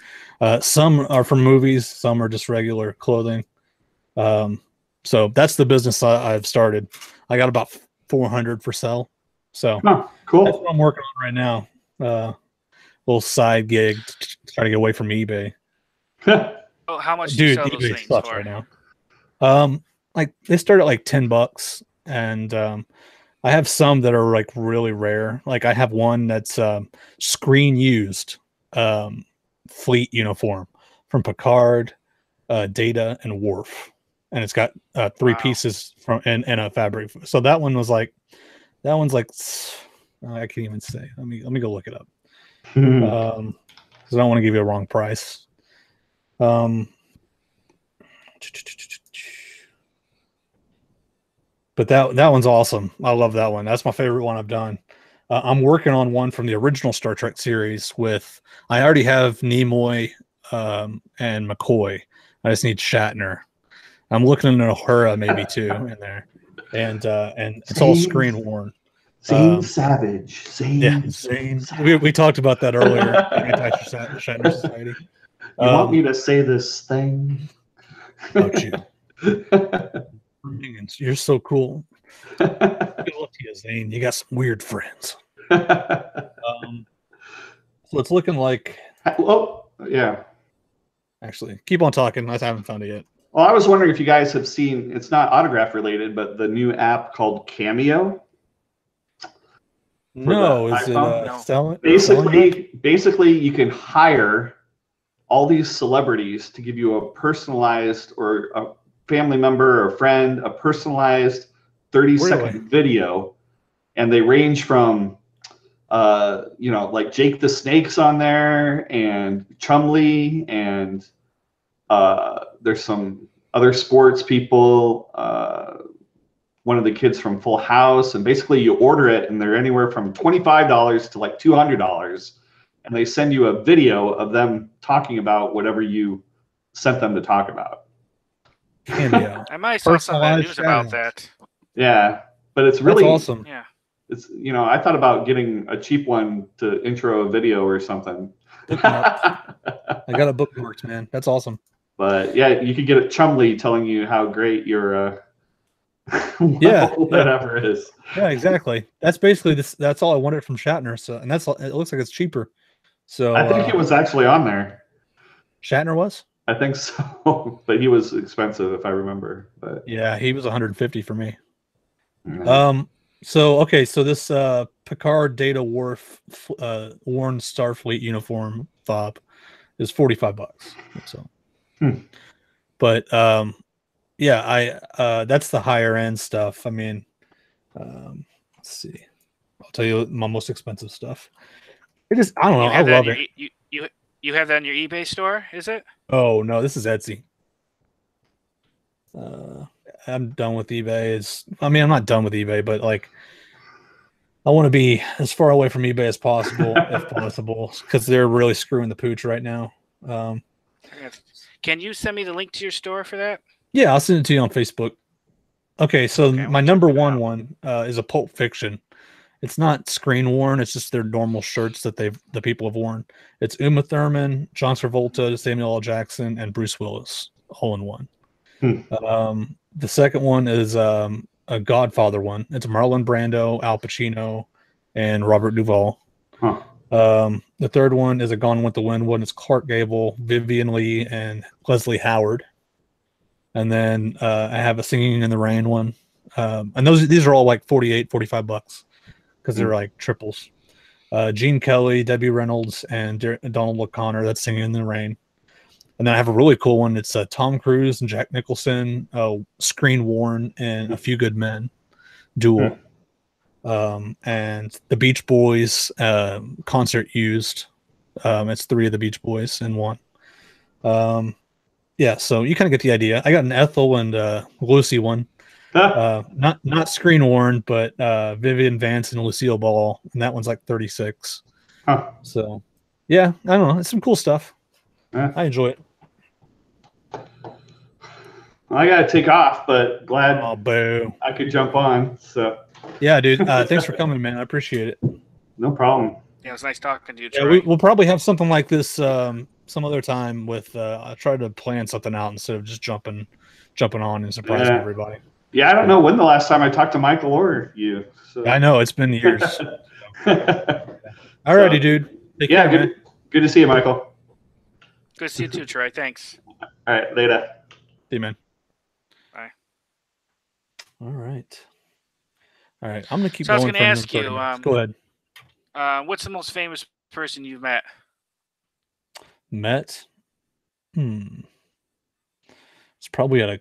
[SPEAKER 1] Some are from movies. Some are just regular clothing. So that's the business I've started. I got about 400 for sale. So
[SPEAKER 3] cool.
[SPEAKER 1] That's what I'm working on right now. Little side gig to try to get away from eBay.
[SPEAKER 2] how much do you sell those things for?
[SPEAKER 1] Right now. Like they start at like $10, and I have some that are like really rare. Like I have one that's screen used fleet uniform from Picard, Data, and Worf, and it's got 3 pieces from and a fabric. So that one's like I can't even say. Let me go look it up. Because I don't want to give you a wrong price. But that one's awesome. I love that one. That's my favorite one I've done. I'm working on one from the original Star Trek series I already have Nimoy and McCoy. I just need Shatner. I'm looking at Uhura maybe too in there. And it's all screen worn.
[SPEAKER 3] Zane Savage.
[SPEAKER 1] Zane. We talked about that earlier. Anti-Shatner Society.
[SPEAKER 3] You want me to say this thing?
[SPEAKER 1] About you. You're so cool. Good luck to you, Zane. You got some weird friends. So it's looking like.
[SPEAKER 3] Well, yeah.
[SPEAKER 1] Actually, keep on talking. I haven't found it yet.
[SPEAKER 3] Well, I was wondering if you guys have seen. It's not autograph related, but the new app called Cameo.
[SPEAKER 1] No, is it selling?
[SPEAKER 3] Basically, you can hire all these celebrities to give you a personalized or a family member or friend a personalized 30-second video, and they range from like Jake the Snake's on there and Chumlee, and there's some other sports people, one of the kids from Full House, and basically you order it and they're anywhere from $25 to like $200, and they send you a video of them talking about whatever you sent them to talk about.
[SPEAKER 2] I might saw some news about that.
[SPEAKER 3] Yeah, but it's really
[SPEAKER 1] awesome.
[SPEAKER 2] Yeah,
[SPEAKER 3] it's I thought about getting a cheap one to intro a video or something.
[SPEAKER 1] I got it bookmarked, man. That's awesome.
[SPEAKER 3] But yeah, you could get a Chumlee telling you how great your whatever it is.
[SPEAKER 1] Yeah, exactly. That's basically this. That's all I wanted from Shatner. So, and it looks like it's cheaper. So
[SPEAKER 3] I think it was actually on there.
[SPEAKER 1] Shatner was.
[SPEAKER 3] I think so, but he was expensive if I remember. But
[SPEAKER 1] yeah, he was 150 for me.
[SPEAKER 3] Yeah.
[SPEAKER 1] So this Picard Data Worf worn Starfleet uniform fob is $45. So, but yeah, that's the higher end stuff. I mean, let's see. I'll tell you my most expensive stuff. I don't know. I love it.
[SPEAKER 2] You have that in your eBay store, is it?
[SPEAKER 1] Oh no, this is Etsy. I'm done with eBay. I'm not done with eBay, but like I want to be as far away from eBay as possible, if possible, because they're really screwing the pooch right now.
[SPEAKER 2] Can you send me the link to your store for that?
[SPEAKER 1] Yeah, I'll send it to you on Facebook. Okay, so my number one is a Pulp Fiction. It's not screen worn. It's just their normal shirts that the people have worn. It's Uma Thurman, John Travolta, Samuel L. Jackson, and Bruce Willis, all in one. The second one is a Godfather one. It's Marlon Brando, Al Pacino, and Robert Duvall. The third one is a Gone with the Wind one. It's Clark Gable, Vivian Leigh, and Leslie Howard. And then I have a Singing in the Rain one. And these are all like $45 because they're like triples. Gene Kelly, Debbie Reynolds, and Donald O'Connor. That's Singing in the Rain. And then I have a really cool one. It's Tom Cruise and Jack Nicholson, screen worn, and A Few Good Men duel. And the Beach Boys concert used. It's 3 of the Beach Boys in one. Yeah, so you kind of get the idea. I got an Ethel and Lucy one. Not screen worn, but Vivian Vance and Lucille Ball, and that one's like 36. So yeah, I don't know. It's some cool stuff. I enjoy it.
[SPEAKER 3] Well, I gotta take off, but glad
[SPEAKER 1] boo.
[SPEAKER 3] I could jump on. So
[SPEAKER 1] yeah, dude. Thanks for coming, man. I appreciate it.
[SPEAKER 3] No problem.
[SPEAKER 2] Yeah, it was nice talking to you, Troy.
[SPEAKER 1] Yeah, we'll probably have something like this some other time. I'll try to plan something out instead of just jumping on and surprising everybody.
[SPEAKER 3] Yeah, I don't know when the last time I talked to Michael or you. So.
[SPEAKER 1] I know it's been years. Alrighty, dude.
[SPEAKER 3] Take care, good to see you, Michael.
[SPEAKER 2] Good to see you too, Troy. Thanks.
[SPEAKER 3] All right, later.
[SPEAKER 1] See you, man.
[SPEAKER 2] Bye.
[SPEAKER 1] All right. I'm gonna keep.
[SPEAKER 2] So
[SPEAKER 1] going
[SPEAKER 2] I was gonna ask you.
[SPEAKER 1] Go ahead.
[SPEAKER 2] What's the most famous person you've met?
[SPEAKER 1] Met? It's probably at a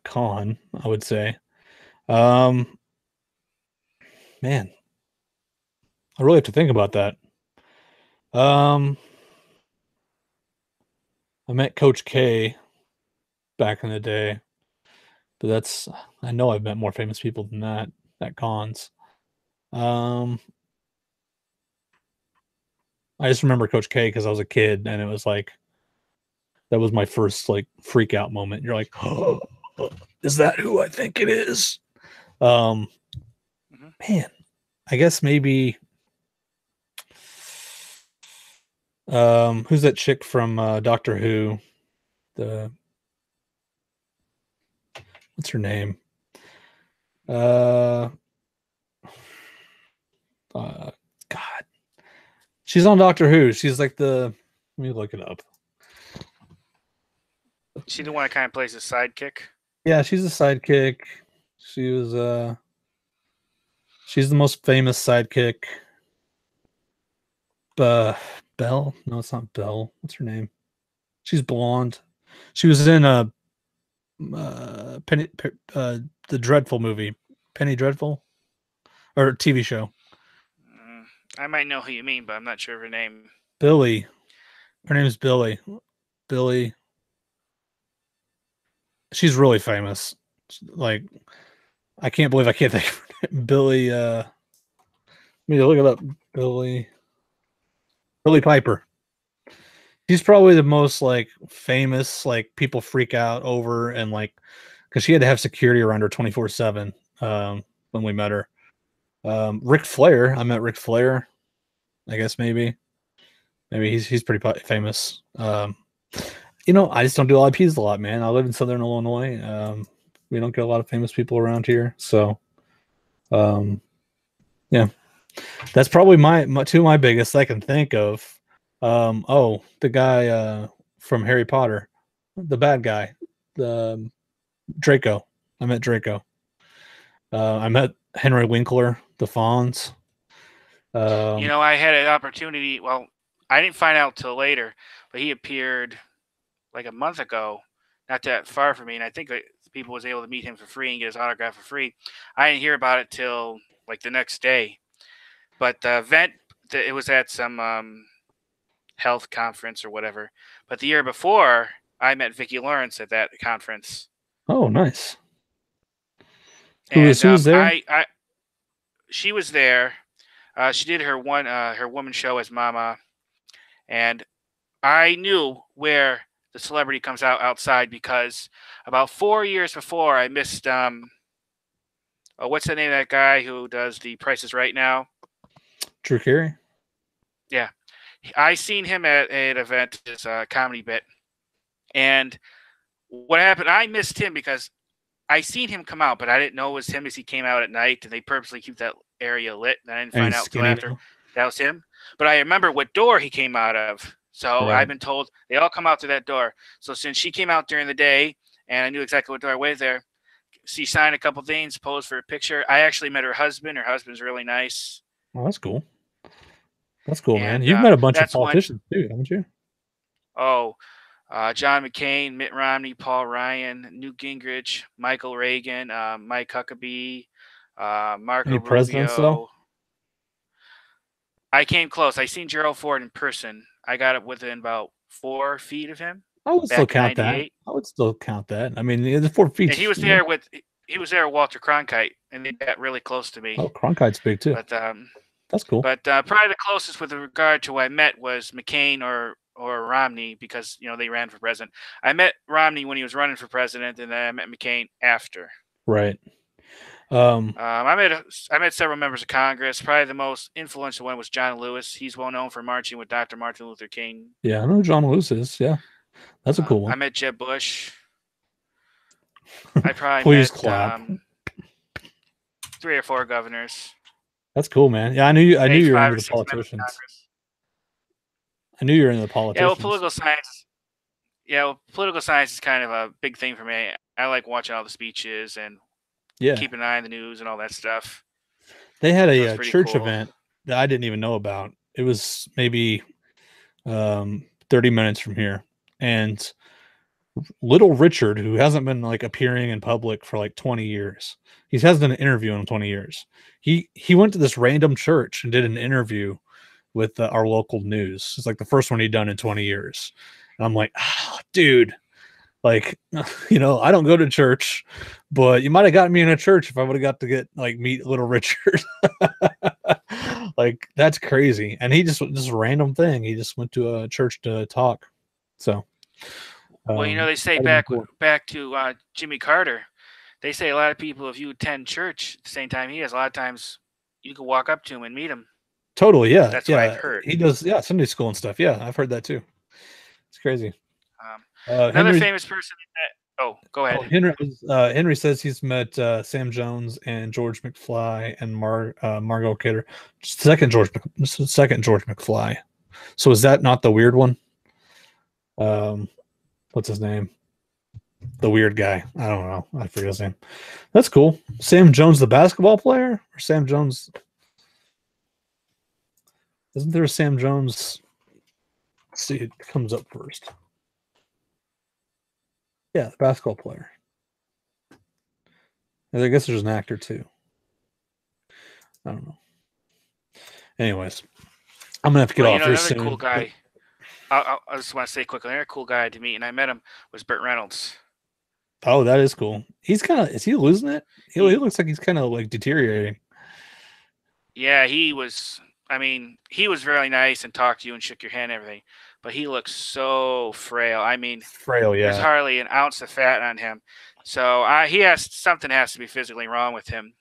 [SPEAKER 1] con, I would say. Man, I really have to think about that. I met Coach K back in the day, but I know I've met more famous people than that at cons. I just remember Coach K because I was a kid, and it was like that was my first like freak out moment. You're like, oh, is that who I think it is? Man, I guess maybe. Who's that chick from Doctor Who? What's her name? God, she's on Doctor Who. She's like let me look it up.
[SPEAKER 2] She the one that kind of plays a sidekick.
[SPEAKER 1] Yeah, she's a sidekick. She was she's the most famous sidekick. Belle? No, it's not Belle. What's her name? She's blonde. She was in Penny, the Dreadful movie, Penny Dreadful, or TV show.
[SPEAKER 2] I might know who you mean, but I'm not sure of her name.
[SPEAKER 1] Billy. Her name is Billy. Billy. She's really famous. Like, I can't believe I can't think of her name. Billy. Let me look it up. Billy Piper. She's probably the most like famous, like people freak out over, and like because she had to have security around her 24/7 when we met her. Ric Flair, I met Ric Flair. I guess maybe he's pretty famous. I just don't do IPs a lot, man. I live in Southern Illinois. We don't get a lot of famous people around here, so yeah, that's probably two of my biggest I can think of. The guy from Harry Potter, the bad guy, the Draco. I met Draco. I met Henry Winkler, the Fonz.
[SPEAKER 2] I had an opportunity. Well, I didn't find out till later, but he appeared like a month ago, not that far from me, and I think that people was able to meet him for free and get his autograph for free. I didn't hear about it till like the next day, but the event it was at some health conference or whatever. But the year before, I met Vicki Lawrence at that conference.
[SPEAKER 1] Oh, nice. Who was there?
[SPEAKER 2] She was there. She did her woman show as Mama, and I knew where the celebrity comes outside because about 4 years before I missed what's the name of that guy who does the Price is Right now?
[SPEAKER 1] Drew Carey.
[SPEAKER 2] Yeah, I seen him at an event, his comedy bit, and what happened? I missed him because I seen him come out, but I didn't know it was him as he came out at night, and they purposely keep that area lit. And I didn't find out until after that was him. But I remember what door he came out of. So I've been told they all come out to that door. So since she came out during the day, and I knew exactly what door I went there, she signed a couple things, posed for a picture. I actually met her husband. Her husband's really nice.
[SPEAKER 1] Oh, that's cool. That's cool, man. You've met a bunch of politicians too, haven't you?
[SPEAKER 2] Oh, John McCain, Mitt Romney, Paul Ryan, Newt Gingrich, Michael Reagan, Mike Huckabee, Marco Rubio. Presidents, though? I came close. I seen Gerald Ford in person. I got up within about 4 feet of him.
[SPEAKER 1] I would still count that. I would still count that. I mean, the 4 feet.
[SPEAKER 2] And he was there with Walter Cronkite, and they got really close to me.
[SPEAKER 1] Oh, Cronkite's big too.
[SPEAKER 2] But
[SPEAKER 1] that's cool.
[SPEAKER 2] But probably the closest with regard to who I met was McCain or Romney because they ran for president. I met Romney when he was running for president, and then I met McCain after.
[SPEAKER 1] Right.
[SPEAKER 2] I met several members of Congress. Probably the most influential one was John Lewis. He's well known for marching with Dr. Martin Luther King.
[SPEAKER 1] Yeah, I know who John Lewis is. Yeah, that's a cool one.
[SPEAKER 2] I met Jeb Bush. I probably met
[SPEAKER 1] clap.
[SPEAKER 2] 3 or 4 governors.
[SPEAKER 1] That's cool, man. Yeah, I knew you were into the politicians. I knew you were into the politicians.
[SPEAKER 2] Yeah, well, political science. Yeah, well, political science is kind of a big thing for me. I like watching all the speeches and keeping an eye on the news and all that stuff.
[SPEAKER 1] They had a church event that I didn't even know about. It was maybe 30 minutes from here, and Little Richard, who hasn't been like appearing in public for like 20 years, he hasn't done an interview in 20 years. He went to this random church and did an interview with our local news. It's like the first one he'd done in 20 years. And I'm like, oh, dude, like, you know, I don't go to church, but you might have gotten me in a church if I would have got to get like meet Little Richard. Like, that's crazy. And he just this random thing. He just went to a church to talk. So,
[SPEAKER 2] well, you know, they say back to Jimmy Carter, they say a lot of people, if you attend church at the same time he does, a lot of times you can walk up to him and meet him.
[SPEAKER 1] Totally, yeah.
[SPEAKER 2] That's what I've heard.
[SPEAKER 1] He does, Sunday school and stuff. Yeah, I've heard that too. It's crazy.
[SPEAKER 2] Another famous person. Go ahead.
[SPEAKER 1] Henry says he's met Sam Jones and George McFly and Margot Kidder. Second George McFly. So is that not the weird one? What's his name? The weird guy. I don't know. I forget his name. That's cool. Sam Jones, the basketball player, or Sam Jones? Isn't there a Sam Jones? Let's see, it comes up first. Yeah, the basketball player. And I guess there's an actor too. I don't know. Anyways, I'm gonna have to get off here soon.
[SPEAKER 2] Cool guy. I just want to say quickly, another cool guy to meet, and I met him, was Burt Reynolds.
[SPEAKER 1] Oh, that is cool. He's kind of, is he losing it? He looks like he's kind of like deteriorating.
[SPEAKER 2] Yeah, he was. I mean, he was really nice and talked to you and shook your hand and everything, but he looks so frail. I mean,
[SPEAKER 1] frail, yeah.
[SPEAKER 2] There's hardly an ounce of fat on him. So something has to be physically wrong with him.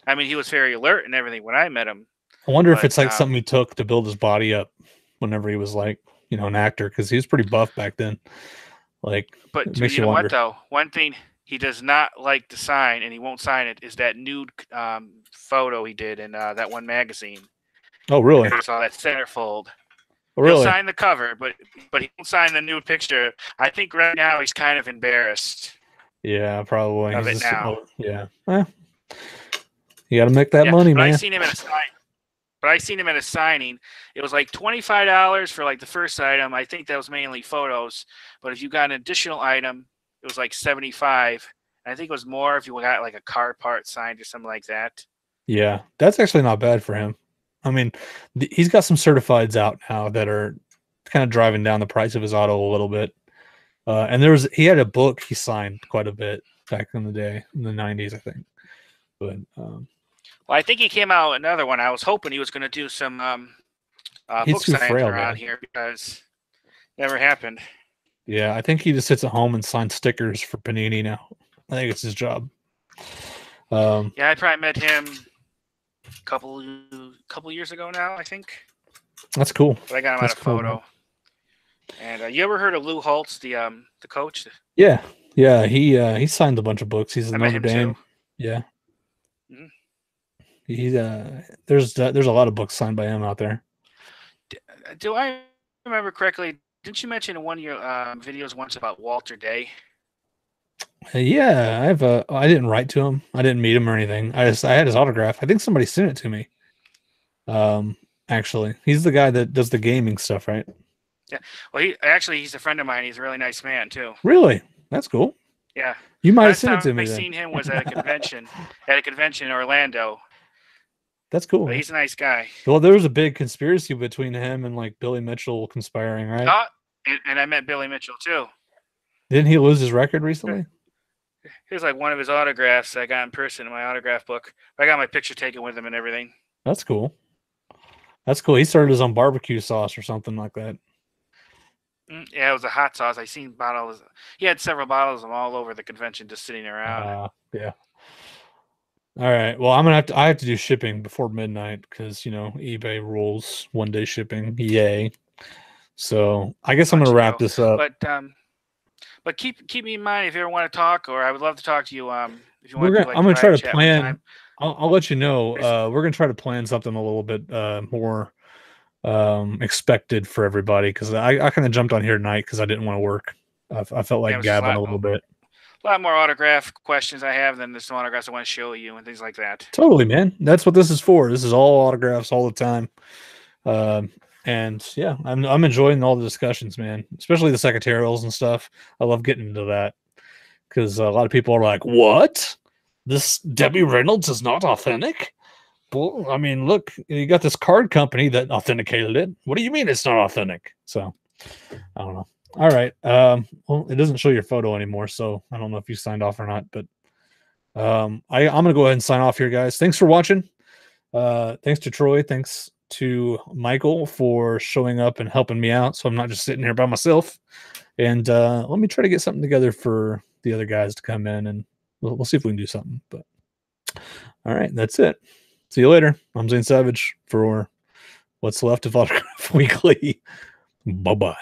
[SPEAKER 2] I mean, he was very alert and everything when I met him.
[SPEAKER 1] I wonder if it's like something he took to build his body up whenever he was like, you know, an actor, because he was pretty buff back then. Like,
[SPEAKER 2] but you know what though? One thing he does not like to sign, and he won't sign it, is that nude photo he did in that one magazine.
[SPEAKER 1] Oh, really?
[SPEAKER 2] I saw that centerfold.
[SPEAKER 1] Oh, really?
[SPEAKER 2] He'll sign the cover, but he won't sign the nude picture. I think right now he's kind of embarrassed.
[SPEAKER 1] Yeah, probably.
[SPEAKER 2] Of it now.
[SPEAKER 1] Yeah. You got to make that money, man.
[SPEAKER 2] I seen him at a signing. It was like $25 for like the first item. I think that was mainly photos. But if you got an additional item, it was like $75. And I think it was more if you got like a car part signed or something like that. Yeah,
[SPEAKER 1] that's actually not bad for him. I mean, he's got some certifieds out now that are kind of driving down the price of his auto a little bit. And he had a book he signed quite a bit back in the day, in the 90s, I think. But
[SPEAKER 2] well, I think he came out with another one. I was hoping he was going to do some book signings around here, because it never happened.
[SPEAKER 1] Yeah, I think he just sits at home and signs stickers for Panini now. I think it's his job.
[SPEAKER 2] Yeah, I probably met him a couple years ago now, I think.
[SPEAKER 1] That's cool.
[SPEAKER 2] But I got him on a photo. And you ever heard of Lou Holtz, the coach?
[SPEAKER 1] Yeah, he signed a bunch of books. He's in Notre Dame. Too. Yeah. Mm-hmm. There's a lot of books signed by him out there.
[SPEAKER 2] Do I remember correctly? Didn't you mention in one of your videos once about Walter Day?
[SPEAKER 1] Yeah, I didn't write to him. I didn't meet him or anything. I had his autograph. I think somebody sent it to me. Actually, he's the guy that does the gaming stuff, right?
[SPEAKER 2] Yeah. Well, he's a friend of mine. He's a really nice man too.
[SPEAKER 1] Really? That's cool.
[SPEAKER 2] Yeah.
[SPEAKER 1] You might have sent it to me.
[SPEAKER 2] I seen him was at a convention, in Orlando.
[SPEAKER 1] That's cool.
[SPEAKER 2] But he's a nice guy.
[SPEAKER 1] Well, there was a big conspiracy between him and like Billy Mitchell conspiring, right?
[SPEAKER 2] And I met Billy Mitchell too.
[SPEAKER 1] Didn't he lose his record recently?
[SPEAKER 2] Here's like one of his autographs I got in person in my autograph book. I got my picture taken with him and everything.
[SPEAKER 1] That's cool. That's cool. He started his own barbecue sauce or something like that.
[SPEAKER 2] Yeah, it was a hot sauce. I seen bottles. He had several bottles of them all over the convention just sitting around.
[SPEAKER 1] Yeah. All right. Well, I have to do shipping before midnight because, you know, eBay rules 1-day shipping. Yay. So I guess I'm going to wrap this up.
[SPEAKER 2] But keep me in mind if you ever want to talk, or I would love to talk to you. If you
[SPEAKER 1] want I'm going to try to plan. I'll let you know. We're going to try to plan something a little bit more expected for everybody, because I kind of jumped on here tonight because I didn't want to work. I felt like gabbing a little bit.
[SPEAKER 2] A lot more autograph questions I have than some autographs I want to show you and things like that.
[SPEAKER 1] Totally, man. That's what this is for. This is all autographs all the time. And yeah, I'm enjoying all the discussions, man, especially the secretarials and stuff. I love getting into that because a lot of people are like, what? This Debbie Reynolds is not authentic? Well, I mean, look, you got this card company that authenticated it. What do you mean it's not authentic? So I don't know. All right. Well, it doesn't show your photo anymore, so I don't know if you signed off or not, but I'm gonna go ahead and sign off here, guys. Thanks for watching. Thanks to Troy. Thanks to Michael for showing up and helping me out, so I'm not just sitting here by myself. And let me try to get something together for the other guys to come in, and we'll see if we can do something. But all right, that's it. See you later. I'm Zane Savage for what's left of Autograph Weekly. Bye-bye.